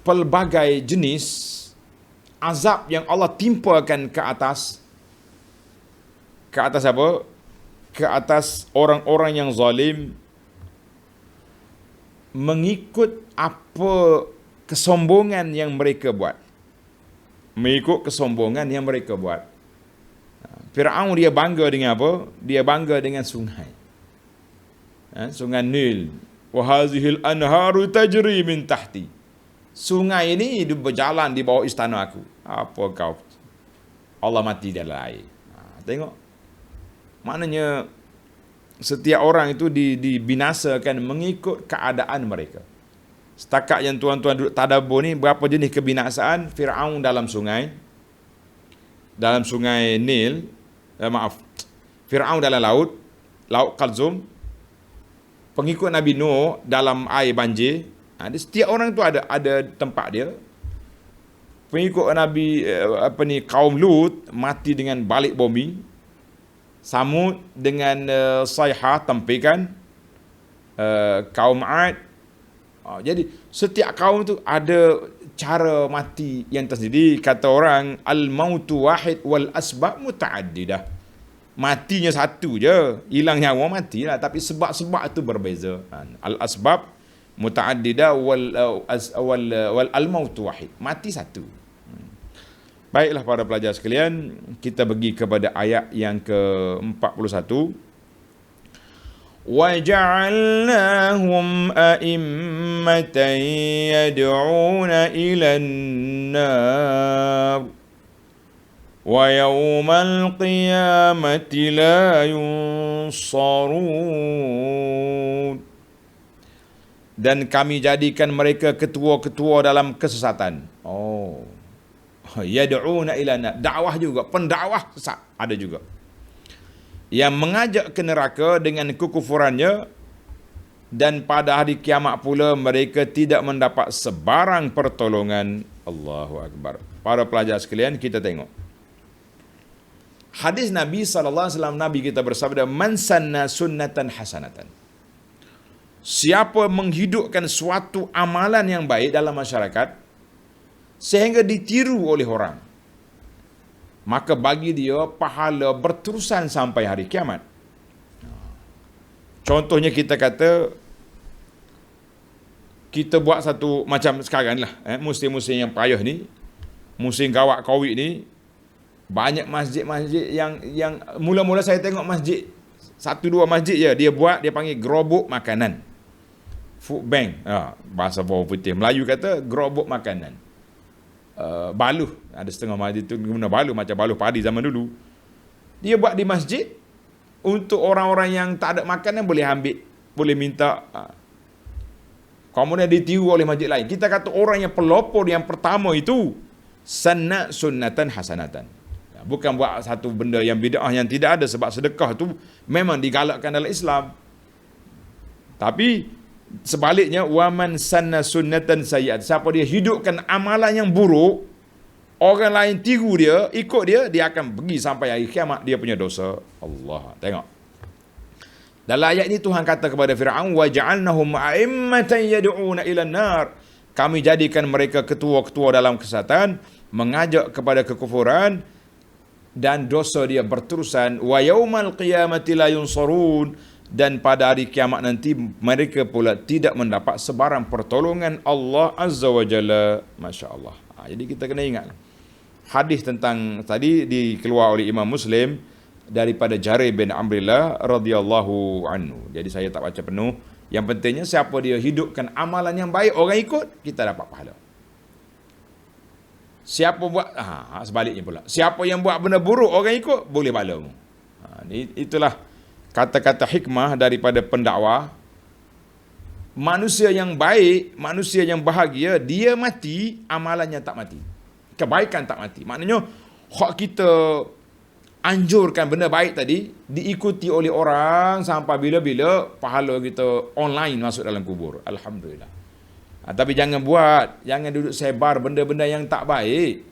pelbagai jenis azab yang Allah timpakan ke atas apa? Ke atas orang-orang yang zalim, mengikut apa kesombongan yang mereka buat. Firaun dia bangga dengan apa? Dia bangga dengan sungai. Sungai Nil. Wa hazihil anharu tajri min tahti. Sungai ini berjalan di bawah istana aku. Apa kau? Allah mati dalam air. Tengok. Maknanya setiap orang itu dibinasakan mengikut keadaan mereka. Setakat yang tuan-tuan duduk tadabbur ni, berapa jenis kebinasaan Firaun dalam sungai Nil, Firaun dalam laut Qalzum, pengikut Nabi Nuh dalam air banjir. Setiap orang tu ada tempat dia. pengikut Nabi kaum Lut mati dengan balik bumi, Samud dengan sayhah tempikan, kaum Ad. Jadi setiap kaum tu ada cara mati yang tersendiri. Kata orang, al-mautu wahid wal asbab muta'addidah. Matinya satu je, hilang nyawa matilah, tapi sebab-sebab itu berbeza. Al-asbab muta'addidah wal al-mautu wahid. Mati satu. Baiklah para pelajar sekalian, kita pergi kepada ayat yang ke-41. وَجَعَلْنَاهُمْ أَئِمَّةً يَدْعُونَ إِلَى النَّارِ وَيَوْمَ الْقِيَامَةِ لَا يُنصَرُونَ. Dan kami jadikan mereka ketua-ketua dalam kesesatan. Yad'una ila nar. Dakwah juga, pendakwah sesat ada juga. Yang mengajak ke neraka dengan kekufurannya, dan pada hari kiamat pula mereka tidak mendapat sebarang pertolongan. Allahu Akbar. Para pelajar sekalian, kita tengok hadis Nabi SAW. Nabi kita bersabda, man sanna sunnatan hasanatan. Siapa menghidupkan suatu amalan yang baik dalam masyarakat sehingga ditiru oleh orang, maka bagi dia pahala berterusan sampai hari kiamat. Contohnya kita kata, kita buat satu macam sekarang lah, musim-musim yang payah ni, musim kawak kawik ni, banyak masjid-masjid yang mula-mula saya tengok masjid, satu dua masjid je, dia panggil gerobok makanan. Food bank, bahasa bawah putih. Melayu kata gerobok makanan. Baluh, ada setengah masjid tu guna baluh, macam baluh padi zaman dulu. Dia buat di masjid untuk orang-orang yang tak ada makanan boleh ambil, boleh minta. Kemudian ditiru oleh masjid lain. Kita kata orang yang pelopor yang pertama itu sanna sunnatan hasanatan. Bukan buat satu benda yang bid'ah yang tidak ada, sebab sedekah tu memang digalakkan dalam Islam. Tapi sebaliknya, waman sanna sunnatan sayyi'at, siapa dia hidupkan amalan yang buruk, orang lain tiru dia, ikut dia, dia akan pergi sampai hari kiamat dia punya dosa. Allah, tengok dalam ayat ini Tuhan kata kepada Firaun, wa ja'alnahum a'immatan yad'una ila nar, kami jadikan mereka ketua-ketua dalam kesesatan, mengajak kepada kekufuran, dan dosa dia berterusan. Wa yaumal qiyamati la yunsarun, dan pada hari kiamat nanti mereka pula tidak mendapat sebarang pertolongan Allah Azza wa Jalla. Masya Allah. Jadi kita kena ingat hadis tentang tadi dikeluar oleh Imam Muslim daripada Jarir bin Amrillah radhiyallahu anhu. Jadi saya tak baca penuh. Yang pentingnya siapa dia hidupkan amalan yang baik, orang ikut, kita dapat pahala. Siapa buat sebaliknya pula, siapa yang buat benda buruk, orang ikut, boleh pahala. Itulah kata-kata hikmah daripada pendakwah. Manusia yang baik, manusia yang bahagia, dia mati, amalannya tak mati, kebaikan tak mati. Maknanya hak kita anjurkan benda baik tadi diikuti oleh orang sampai bila-bila pahala kita online masuk dalam kubur. Alhamdulillah. Tapi jangan duduk sebar benda-benda yang tak baik.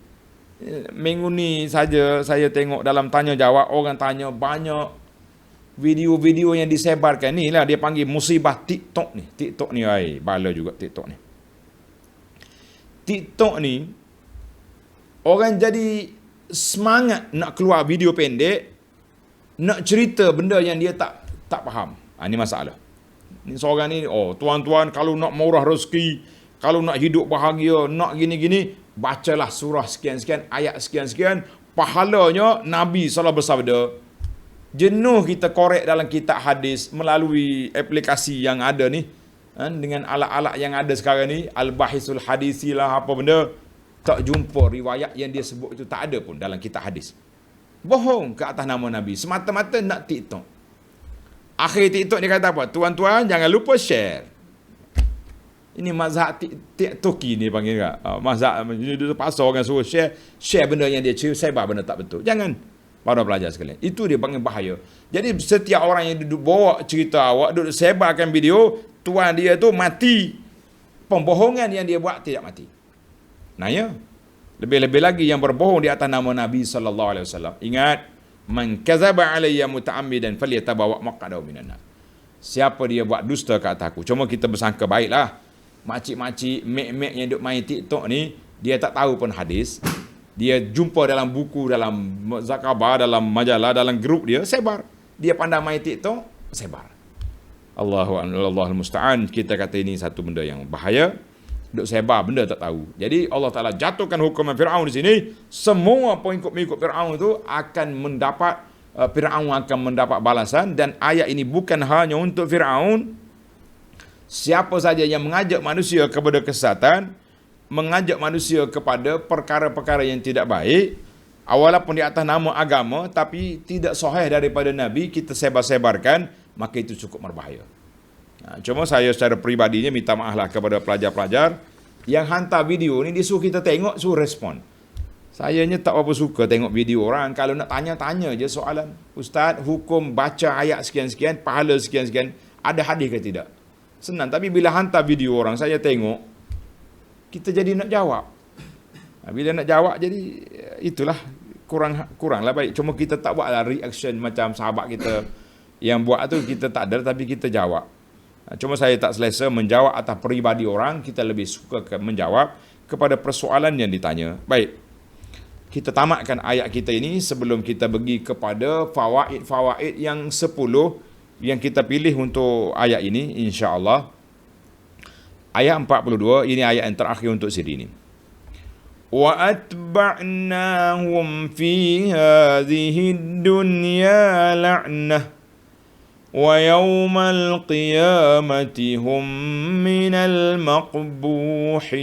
Minggu ni saja saya tengok dalam tanya jawab, orang tanya banyak video-video yang disebarkan ni lah, dia panggil musibah TikTok ni. TikTok ni, bala juga TikTok ni. TikTok ni, orang jadi semangat nak keluar video pendek, nak cerita benda yang dia tak faham. Ini masalah. Ni seorang ni, tuan-tuan, kalau nak murah rezeki, kalau nak hidup bahagia, nak gini-gini, bacalah surah sekian-sekian, ayat sekian-sekian, pahalanya Nabi SAW bersabda. Jenuh kita korek dalam kitab hadis melalui aplikasi yang ada ni, dengan alat-alat yang ada sekarang ni, Al-Bahisul Hadisi lah, apa benda, tak jumpa riwayat yang dia sebut itu, tak ada pun dalam kitab hadis. Bohong ke atas nama Nabi, semata-mata nak TikTok. Akhir TikTok dia kata apa? Tuan-tuan jangan lupa share. Ini mazhab TikToki ni panggil tak? Mazhab dia pasal orang suruh share benda yang dia cerita, sebar benda tak betul. Jangan, para pelajar sekalian. Itu dia panggil bahaya. Jadi setiap orang yang duduk bawa cerita awak, duduk sebarkan video, tuan dia tu mati. Pembohongan yang dia buat tidak mati. Nah ya. Lebih-lebih lagi yang berbohong di atas nama Nabi sallallahu alaihi wasallam. Ingat, man kadzaba alayya muta'ammidan falyatabawa maq'adahu minan nar. Siapa dia buat dusta kat atas aku. Cuma kita bersangka baiklah. Makcik-makcik, mek-mek yang duk main TikTok ni, dia tak tahu pun hadis. Dia jumpa dalam buku, dalam khabar, dalam majalah, dalam grup dia, sebar. Dia pandai main TikTok, sebar. Allahul musta'an. Kita kata ini satu benda yang bahaya. Duk sebar benda tak tahu. Jadi Allah Ta'ala jatuhkan hukuman Fir'aun di sini. Semua pengikut-pengikut Fir'aun itu akan mendapat, Fir'aun akan mendapat balasan. Dan ayat ini bukan hanya untuk Fir'aun. Siapa saja yang mengajak manusia kepada kesesatan, mengajak manusia kepada perkara-perkara yang tidak baik, walaupun di atas nama agama, tapi tidak sahih daripada Nabi, kita sebar-sebarkan, maka itu cukup berbahaya. Cuma saya secara peribadinya minta maaf lah kepada pelajar-pelajar yang hantar video ni, dia suruh kita tengok, suruh respon. Sayanya tak apa suka tengok video orang. Kalau nak tanya-tanya je soalan. Ustaz, hukum baca ayat sekian-sekian, pahala sekian-sekian, ada hadis ke tidak? Senang. Tapi bila hantar video orang, saya tengok, kita jadi nak jawab. Bila nak jawab, jadi itulah kurang lah baik. Cuma kita tak buatlah reaction macam sahabat kita yang buat tu, kita tak ada, tapi kita jawab. Cuma saya tak selesa menjawab atas peribadi orang. Kita lebih suka menjawab kepada persoalan yang ditanya. Baik, kita tamatkan ayat kita ini sebelum kita pergi kepada fawaid-fawaid yang 10 yang kita pilih untuk ayat ini, insya-Allah. Ayat 42, ini ayat yang terakhir untuk siri ini. Wa atba'nahum fi hadhihi dunya la'nah wa yawmal qiyamati hum minal maqbuhin.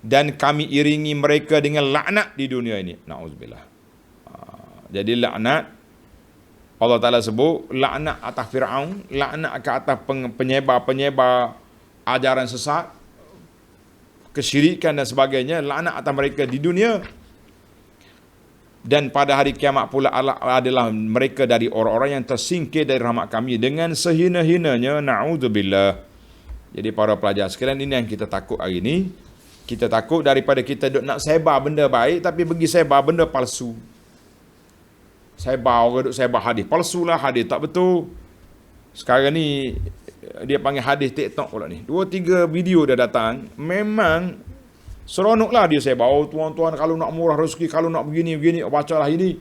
Dan kami iringi mereka dengan laknat di dunia ini. Na'udzubillah. Jadi laknat, Allah Ta'ala sebut, laknat atas Fir'aun, laknat ke atas penyebar-penyebar ajaran sesat, kesyirikan dan sebagainya, laknat atas mereka di dunia. Dan pada hari kiamat pula adalah mereka dari orang-orang yang tersingkir dari rahmat kami dengan sehina-hinanya. Na'udzubillah. Jadi para pelajar sekalian, ini yang kita takut hari ini. Kita takut daripada kita nak sebar benda baik, tapi pergi sebar benda palsu. Sebar, orang duk sebar hadis palsu lah, hadis tak betul. Sekarang ni dia panggil hadis TikTok pula ni. 2-3 video dah datang. Memang seronoklah dia sebar. Oh tuan-tuan, kalau nak murah rezeki, kalau nak begini-begini, bacalah ini.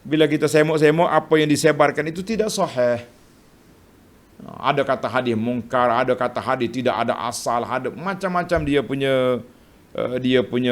Bila kita semok-semok, apa yang disebarkan itu tidak sahih. Ada kata hadis mungkar, ada kata hadis tidak ada asal, ada macam-macam dia punya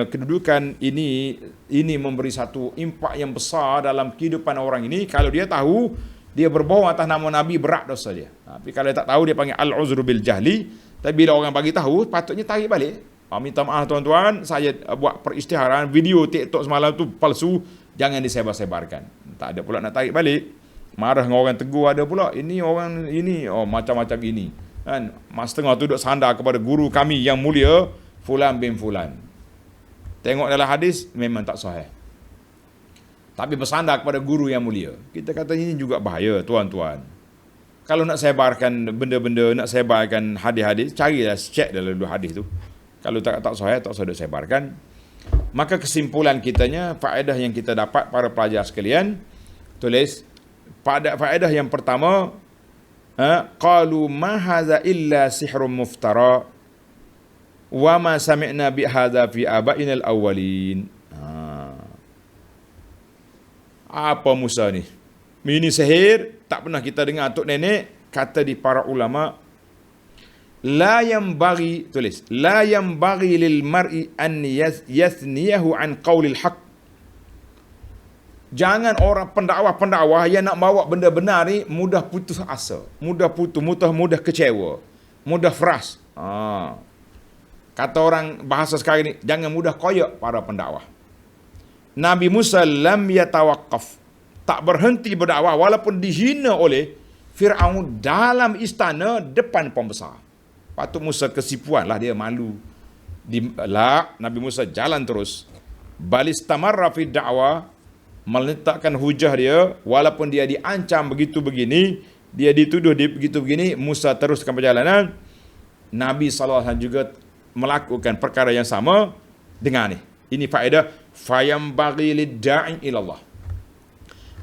kedudukan. Ini memberi satu impak yang besar dalam kehidupan orang ini. Kalau dia tahu dia berbohong atas nama Nabi, berat dosa dia. Tapi kalau dia tak tahu, dia panggil al-uzru bil jahli. Tapi bila orang bagi tahu, patutnya tarik balik. Minta maaf tuan-tuan, saya buat peristiharan, video TikTok semalam tu palsu, jangan disebar-sebarkan. Tak ada pula nak tarik balik. Marah dengan orang tegur ada pula. Ini orang ini, macam-macam ini. Kan? Mas tengah tu duduk sandar kepada guru kami yang mulia, Fulan bin Fulan. Tengok dalam hadis, memang tak sahih. Tapi bersandar kepada guru yang mulia. Kita kata ini juga bahaya, tuan-tuan. Kalau nak sebarkan benda-benda, nak sebarkan hadis-hadis, carilah, cek dalam hadis tu. Kalau tak sahih, tak usah sebarkan. Maka kesimpulan kitanya, faedah yang kita dapat para pelajar sekalian, tulis, pada faedah yang pertama, qalu ma hadza illa sihrun muftara wa ma sami'na bi hadza fi abaina al-awwalin. Apa Musa ni? Ini sihir, tak pernah kita dengar atuk nenek. Kata di para ulama, la yanbaghi, tulis, la yanbaghi lil mar'i an yathniyahu an qawlil haqq. Jangan orang pendakwah yang nak bawa benda benar ni mudah putus asa, mudah kecewa, mudah frust. Kata orang bahasa sekarang ni, jangan mudah koyak para pendakwah. Nabi Musa lam yatawaqqaf, tak berhenti berdakwah walaupun dihina oleh Fir'aun dalam istana depan pembesar. Patut Musa kesipuan lah, dia malu. Nabi Musa jalan terus. Balistamarra fi da'wah, meletakkan hujah dia, walaupun dia diancam begitu begini, dia dituduh begitu begini, Musa teruskan perjalanan. Nabi SAW juga melakukan perkara yang sama dengan ni. Ini faedah fayambaghi lid-da'i ilallah.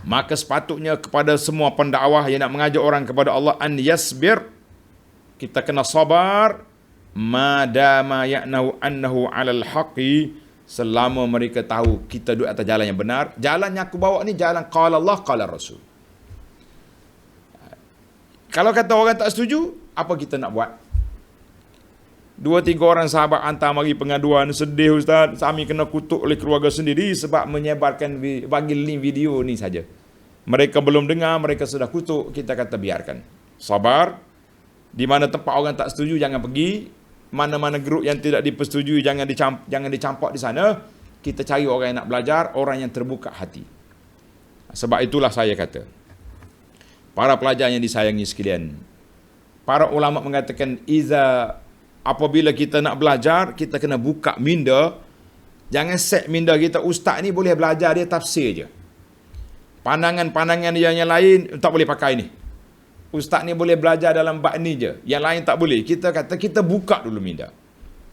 Maka sepatutnya kepada semua pendakwah yang nak mengajar orang kepada Allah an yasbir, kita kena sabar madama ya'nahu annahu 'alal haqqi, selama mereka tahu kita duduk atas jalan yang benar. Jalan yang aku bawa ni jalan qala Allah qala Rasul. Kalau kata orang tak setuju, apa kita nak buat? 2-3 orang sahabat hantar mari pengaduan, sedih ustaz, kami kena kutuk oleh keluarga sendiri sebab menyebarkan bagi link video ni saja. Mereka belum dengar, mereka sudah kutuk. Kita kata biarkan. Sabar. Di mana tempat orang tak setuju jangan pergi. Mana-mana grup yang tidak dipersetujui jangan dicampak di sana. Kita cari orang yang nak belajar, orang yang terbuka hati. Sebab itulah saya kata, para pelajar yang disayangi sekalian, para ulama mengatakan apabila kita nak belajar, kita kena buka minda. Jangan set minda kita, ustaz ni boleh belajar dia tafsir je. Pandangan-pandangan yang lain tak boleh pakai ni. Ustaz ni boleh belajar dalam bab ni je, yang lain tak boleh. Kita kata kita buka dulu minda.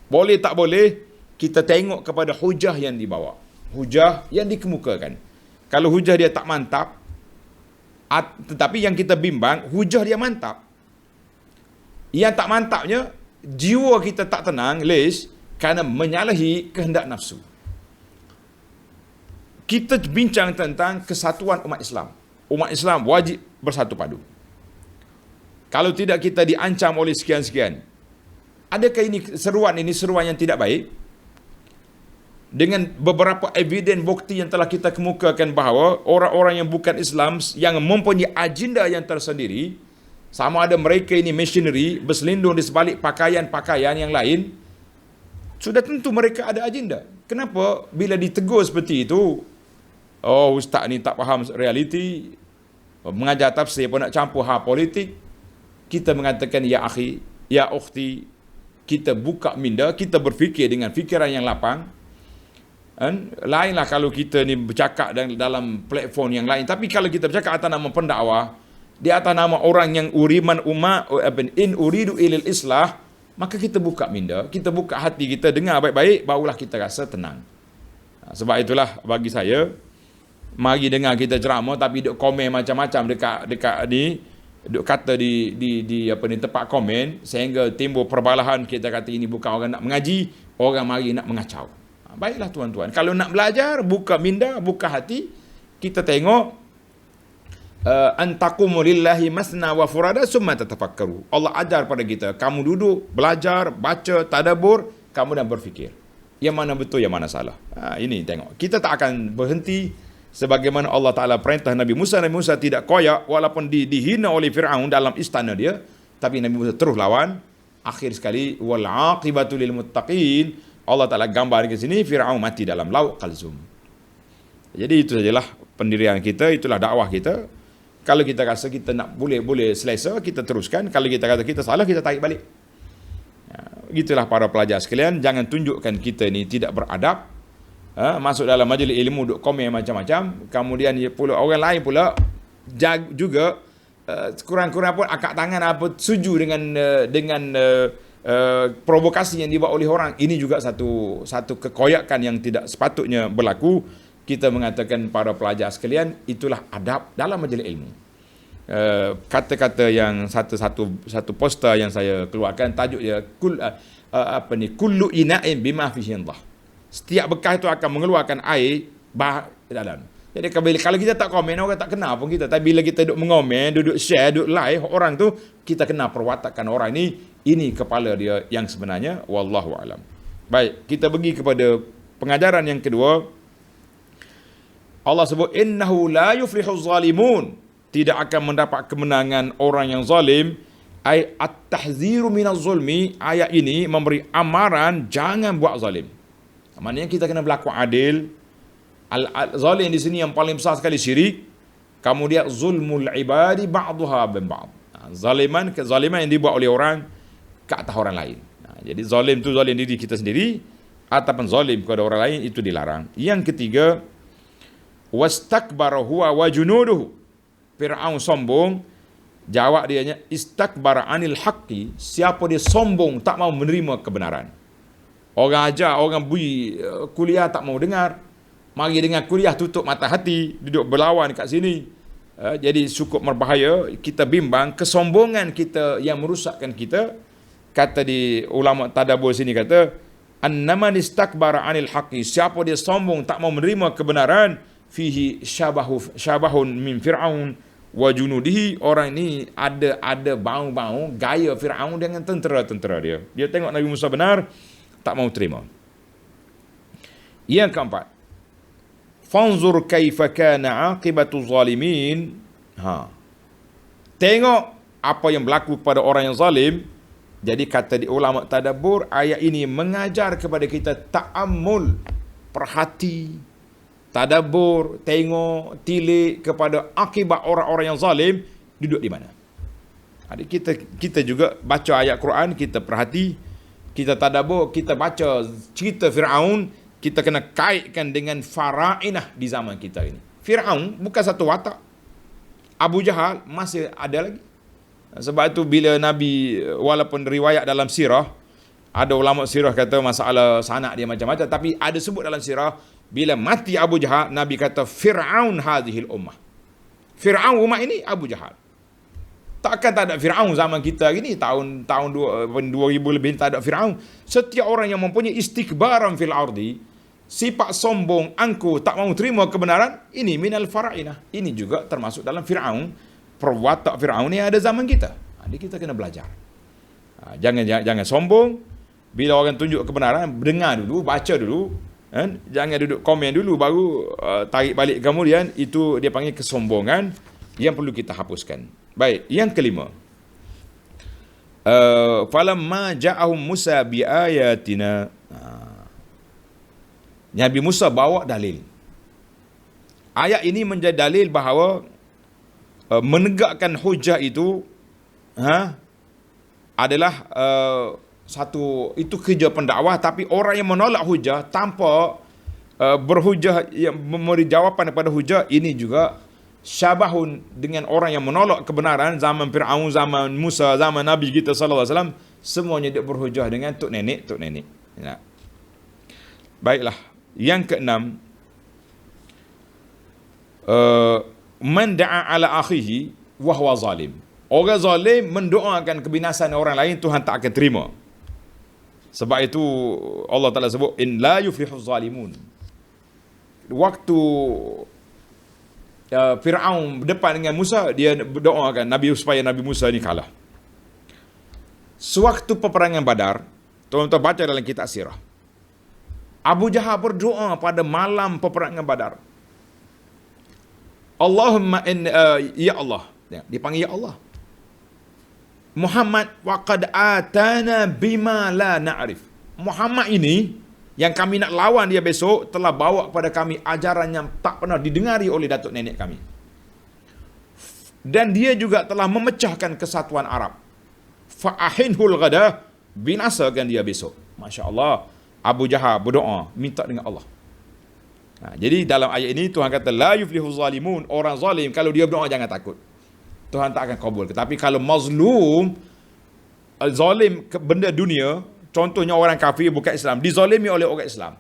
Boleh tak boleh, kita tengok kepada hujah yang dibawa, hujah yang dikemukakan. Kalau hujah dia tak mantap, tetapi yang kita bimbang hujah dia mantap, yang tak mantapnya jiwa kita tak tenang, les, kerana menyalahi kehendak nafsu. Kita bincang tentang kesatuan umat Islam. Umat Islam wajib bersatu padu. Kalau tidak kita diancam oleh sekian-sekian. Adakah ini seruan yang tidak baik? Dengan beberapa evidence bukti yang telah kita kemukakan bahawa orang-orang yang bukan Islam, yang mempunyai agenda yang tersendiri, sama ada mereka ini missionary, berselindung di sebalik pakaian-pakaian yang lain, sudah tentu mereka ada agenda. Kenapa bila ditegur seperti itu, oh ustaz ni tak faham realiti, mengajar tafsir pun nak campur hal politik, kita mengatakan ya akhi, ya ukhti, kita buka minda, kita berfikir dengan fikiran yang lapang. Lainlah kalau kita ni bercakap dalam platform yang lain, tapi kalau kita bercakap atas nama pendakwah, di atas nama orang yang uriman in uridu ilal islah, maka kita buka minda, kita buka hati kita, dengar baik-baik, barulah kita rasa tenang. Sebab itulah bagi saya, mari dengar kita ceramah tapi duk komen macam-macam dekat ni, duk kata di tempat komen, sehingga timbul perbalahan. Kita kata ini bukan orang nak mengaji, orang mari nak mengacau. Baiklah tuan-tuan, kalau nak belajar, buka minda, buka hati, kita tengok antaqumu lillahi masna wa furada summa tatafakkaru. Allah ajar pada kita, kamu duduk, belajar, baca, tadabbur, kamu dan berfikir yang mana betul, yang mana salah. Ini tengok, kita tak akan berhenti sebagaimana Allah Ta'ala perintah Nabi Musa. Nabi Musa tidak koyak, walaupun dihina oleh Fir'aun dalam istana dia, tapi Nabi Musa terus lawan. Akhir sekali, wal aqibatu lil muttaqin. Allah Ta'ala gambar di sini, Fir'aun mati dalam laut Qalzum. Jadi itu sajalah pendirian kita, itulah dakwah kita. Kalau kita rasa kita nak boleh selesa, kita teruskan. Kalau kita kata kita salah, kita tarik balik. Gitulah para pelajar sekalian, jangan tunjukkan kita ni tidak beradab. Masuk dalam majlis ilmu duk komen macam-macam, kemudian pula orang lain pula juga kurang-kurang pun akak tangan apa setuju dengan provokasi yang dibuat oleh orang. Ini juga satu kekoyakan yang tidak sepatutnya berlaku. Kita mengatakan para pelajar sekalian, itulah adab dalam majlis ilmu. Kata-kata yang satu poster yang saya keluarkan, tajuk dia kullu ina'in bima fihi Allah. Setiap bekas itu akan mengeluarkan air dalam. Jadi kalau kita tak komen, orang tak kenal pun kita. Tapi bila kita duduk mengomen, duduk share, duduk like orang tu, kita kenal perwatakan orang ini kepala dia yang sebenarnya. Wallahu alam. Baik, kita pergi kepada pengajaran yang kedua. Allah sebut innahu la yuflihuz zalimun, tidak akan mendapat kemenangan orang yang zalim. Ai at-tahziru minaz zulmi, ayat ini memberi amaran jangan buat zalim. Maknanya kita kena berlaku adil. Zalim di sini yang paling besar sekali syirik. Kemudian zulmul ibadi ba'daha bin ba'd. Zaliman yang dibuat oleh orang ke atas orang lain. Jadi zalim tu zalim diri kita sendiri ataupun zalim kepada orang lain, itu dilarang. Yang ketiga, wastakbara huwa wa junuduhu. Fir'aun sombong. Jawab dianya istakbara anil haqqi, siapa dia sombong tak mau menerima kebenaran. Orang ajar, orang bui kuliah tak mau dengar. Mari dengar kuliah tutup mata hati, duduk berlawan kat sini. Jadi cukup berbahaya. Kita bimbang kesombongan kita yang merusakkan kita. Kata di ulama tadabbur sini kata, annaman istakbara anil haqqi, siapa dia sombong tak mau menerima kebenaran, fihi syabahun min fir'aun wa junudihi, orang ini ada bau-bau gaya Firaun dengan tentera-tentera dia. Dia tengok Nabi Musa benar, tak mau terima. Yang keempat, fanzur kaifa kana aqibatu zalimin. Tengok apa yang berlaku kepada orang yang zalim. Jadi kata di ulama tadabbur, ayat ini mengajar kepada kita ta'ammul, perhati, tadabbur, tengok, tilik kepada akibat orang-orang yang zalim duduk di mana. Jadi kita juga baca ayat Quran, kita perhati, kita tadabbur, kita baca cerita Firaun, kita kena kaitkan dengan farainah di zaman kita ini. Firaun bukan satu watak. Abu Jahal masih ada lagi. Sebab itu bila Nabi, walaupun riwayat dalam sirah, ada ulama sirah kata masalah sanak dia macam-macam, tapi ada sebut dalam sirah, bila mati Abu Jahal, Nabi kata Fir'aun hadhil ummah. Fir'aun umat ini Abu Jahal. Takkan tak ada Fir'aun zaman kita ini, tahun 2000 lebih tak ada Fir'aun. Setiap orang yang mempunyai istikbaran fil ardi, sifat sombong, angkuh, tak mau terima kebenaran, ini minal fara'inah. Ini juga termasuk dalam Fir'aun. Perwatak Fir'aun ni ada zaman kita. Jadi kita kena belajar. Jangan sombong. Bila orang tunjuk kebenaran, dengar dulu, baca dulu. Jangan duduk komen dulu, baru tarik balik kemudian. Itu dia panggil kesombongan yang perlu kita hapuskan. Baik, yang kelima. Falamma ja'ahum Musa biayatina. Nabi Musa bawa dalil. Ayat ini menjadi dalil bahawa menegakkan hujah itu adalah satu, itu kerja pendakwah. Tapi orang yang menolak hujah tanpa berhujah, yang memberi jawapan kepada hujah, ini juga syabahun dengan orang yang menolak kebenaran. Zaman Fir'aun, zaman Musa, zaman Nabi kita sallallahu alaihi wasallam, semuanya dia berhujah dengan tok nenek. Ya. Baiklah, yang keenam, man da'a ala akhihi wa huwa zalim. Orang zalim mendoakan kebinasan orang lain, Tuhan tak akan terima. Sebab itu Allah Taala sebut in la yuflihu zalimun. Waktu Firaun berdepan dengan Musa, dia berdoakan supaya Nabi Musa ni kalah. Sewaktu peperangan Badar, tuan-tuan baca dalam kitab sirah, Abu Jahal berdoa pada malam peperangan Badar. Allahumma ya Allah. Dipanggil ya Allah. Muhammad waqad atana bima la na'rif. Muhammad ini yang kami nak lawan dia besok telah bawa kepada kami ajaran yang tak pernah didengari oleh datuk nenek kami. Dan dia juga telah memecahkan kesatuan Arab. Fa'ahinhul ghada, binasakan dia besok. Masya Allah. Abu Jahal berdoa, minta dengan Allah. Jadi dalam ayat ini Tuhan kata la yuflihu zalimun. Orang zalim kalau dia berdoa jangan takut, Tuhan tak akan kabul. Tapi kalau mazlum, zalim benda dunia, contohnya orang kafir bukan Islam, dizalimi oleh orang Islam,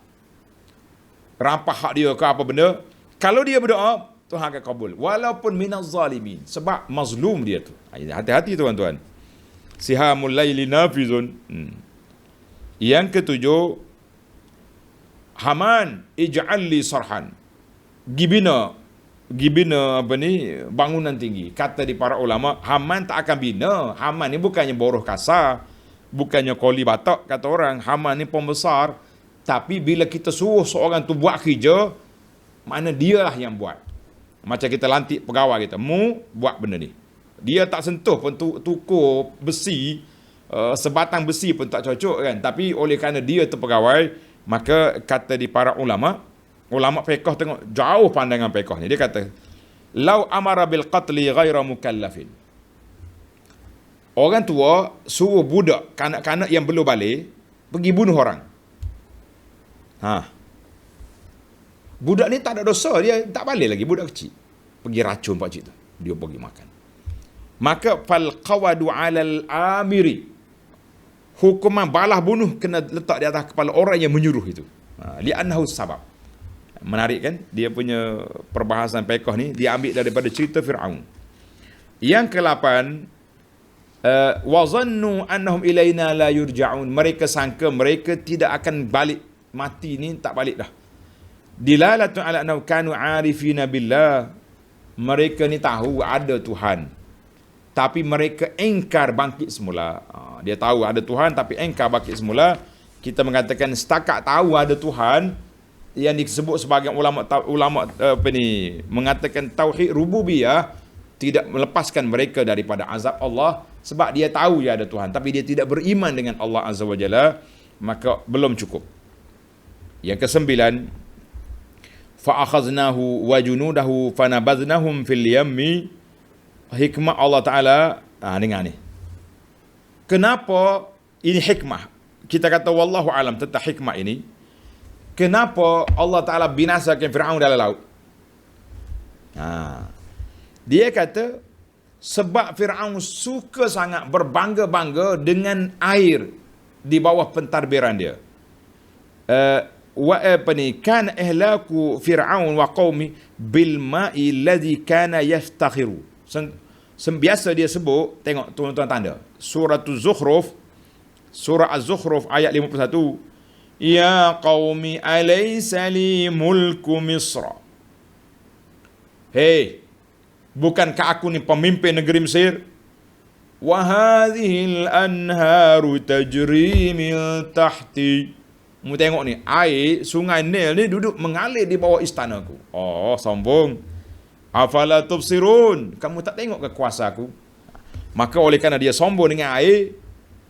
rampas hak dia ke apa benda, kalau dia berdoa, Tuhan akan kabul. Walaupun minaz zalimin, sebab mazlum dia tu. Hati-hati tuan-tuan. Sihamul laili nafizun. Yang ketujuh, Haman ij'al li sarhan. Gibina apa ni, bangunan tinggi. Kata di para ulama, Haman tak akan bina. Haman ni bukannya boroh kasar, bukannya koli batak kata orang. Haman ni pembesar. Tapi bila kita suruh seorang tu buat kerja, mana dialah yang buat. Macam kita lantik pegawai kita, mu buat benda ni. Dia tak sentuh pun tukur besi, sebatang besi pun tak cocok kan. Tapi oleh kerana dia tu pegawai, maka kata di para ulama fiqh, tengok jauh pandangan fiqh ni. Dia kata, lau amara bil qatli ghaira mukallafin. Orang tua suruh budak, kanak-kanak yang belum balik, pergi bunuh orang. Budak ni tak ada dosa, dia tak balik lagi, budak kecil. Pergi racun pak cik tu, dia pergi makan. Maka fal qawadu alal amiri. hukuman balas bunuh kena letak di atas kepala orang yang menyuruh itu. Li'annahu sabab. Menarik kan? Dia punya perbahasan fiqh ni dia ambil daripada cerita Firaun. Yang ke-8, wa zannu annahum ilaina la yurja'un. Mereka sangka mereka tidak akan balik, mati ni tak balik dah. Dilalatu ala annahu kanu 'arifina billah. Mereka ni tahu ada Tuhan, tapi mereka engkar bangkit semula. Dia tahu ada Tuhan tapi engkar bangkit semula. Kita mengatakan setakat tahu ada Tuhan, yang disebut sebagai ulama mengatakan tauhid rububiyah, tidak melepaskan mereka daripada azab Allah, sebab dia tahu ya ada Tuhan tapi dia tidak beriman dengan Allah Azza wa Jalla, maka belum cukup. Yang ke-9, fa akhaznahu wa junudahu fanabadnahum fil yammi. Hikmah Allah Taala, dengar ni. Kenapa ini hikmah? Kita kata wallahu alam tentang hikmah ini. Kenapa Allah Taala binasakan Firaun dalam laut? Dia kata sebab Firaun suka sangat berbangga-bangga dengan air di bawah pentadbiran dia. Kan ihlaku Firaun wa qaumi bil ma'i alladhi kana yaftakhiru. Biasa dia sebut, tengok tuan-tuan tanda, surah Az-Zukhruf ayat 51. Ya qaumi alaysa li mulku Misra. Hei, bukankah aku ni pemimpin negeri Mesir? Wa hadhil anharu tajri min tahti. Mu tengok ni, air sungai Nil ni duduk mengalir di bawah istanaku. Oh, sombong. Afala tubsirun. Kamu tak tengok ke kuasa aku? Maka oleh kerana dia sombong dengan air,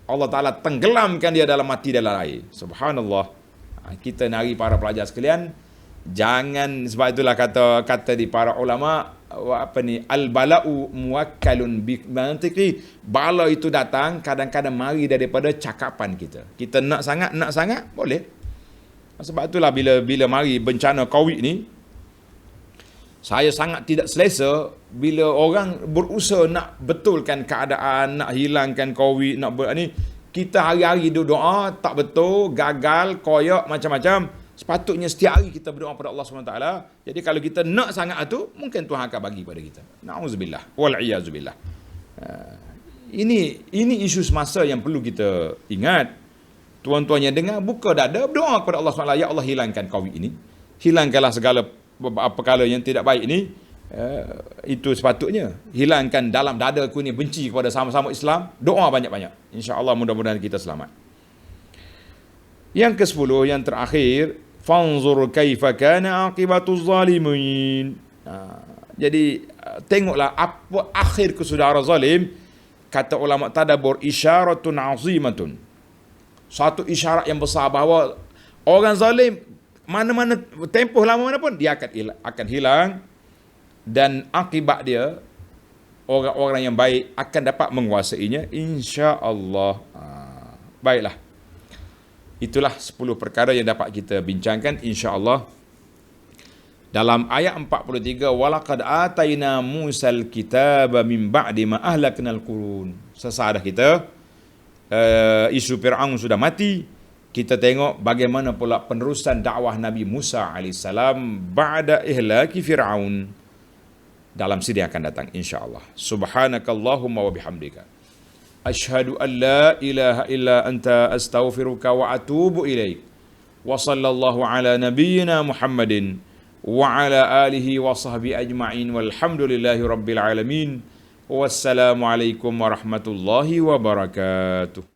Allah Ta'ala tenggelamkan dia dalam mati dalam air. Subhanallah. Kita nari para pelajar sekalian, jangan, sebab itulah kata di para ulama, al-bala'u muwakkalun bi mantiqi. Bala itu datang kadang-kadang mari daripada cakapan kita. Kita nak sangat boleh. Sebab itulah bila mari bencana Covid ni, saya sangat tidak selesa bila orang berusaha nak betulkan keadaan, nak hilangkan Covid, kita hari-hari doa tak betul, gagal, koyak, macam-macam. Sepatutnya setiap hari kita berdoa pada Allah SWT. Jadi kalau kita nak sangat itu, mungkin Tuhan akan bagi pada kita. Na'udzubillah. Wal'iyazubillah. Ini isu semasa yang perlu kita ingat. Tuan-tuan yang dengar, buka dada, berdoa kepada Allah SWT. Ya Allah, hilangkan Covid ini. Hilangkanlah segala perkara yang tidak baik ini. Itu sepatutnya. Hilangkan dalam dadaku ni benci kepada sama-sama Islam. Doa banyak-banyak. InsyaAllah mudah-mudahan kita selamat. Yang ke-10, yang terakhir, fanzur kaifa kana aqibatuz zalimin. Jadi tengoklah apa akhir kesudahan zalim. Kata ulama tadabbur, isyaratun azimatun. Satu isyarat yang besar bahawa orang zalim mana-mana tempoh lama mana pun dia akan hilang, dan akibat dia orang-orang yang baik akan dapat menguasainya, insya-Allah. Baiklah. Itulah 10 perkara yang dapat kita bincangkan insya-Allah. Dalam ayat 43, walaqad ataina Musal kitaba min ba'di ma ahlaknal qurun. Sesadah kita isu Firaun sudah mati, kita tengok bagaimana pula penerusan dakwah Nabi Musa AS ba'da ihlaki Firaun dalam sidang akan datang insya-Allah. Subhanakallahumma wa bihamdika asyhadu an la ilaha illa anta astaghfiruka wa atubu ilaik. Wa sallallahu ala nabiyyina Muhammadin wa ala alihi wa sahbihi ajma'in walhamdulillahi rabbil alamin. Wassalamu alaikum warahmatullahi wabarakatuh.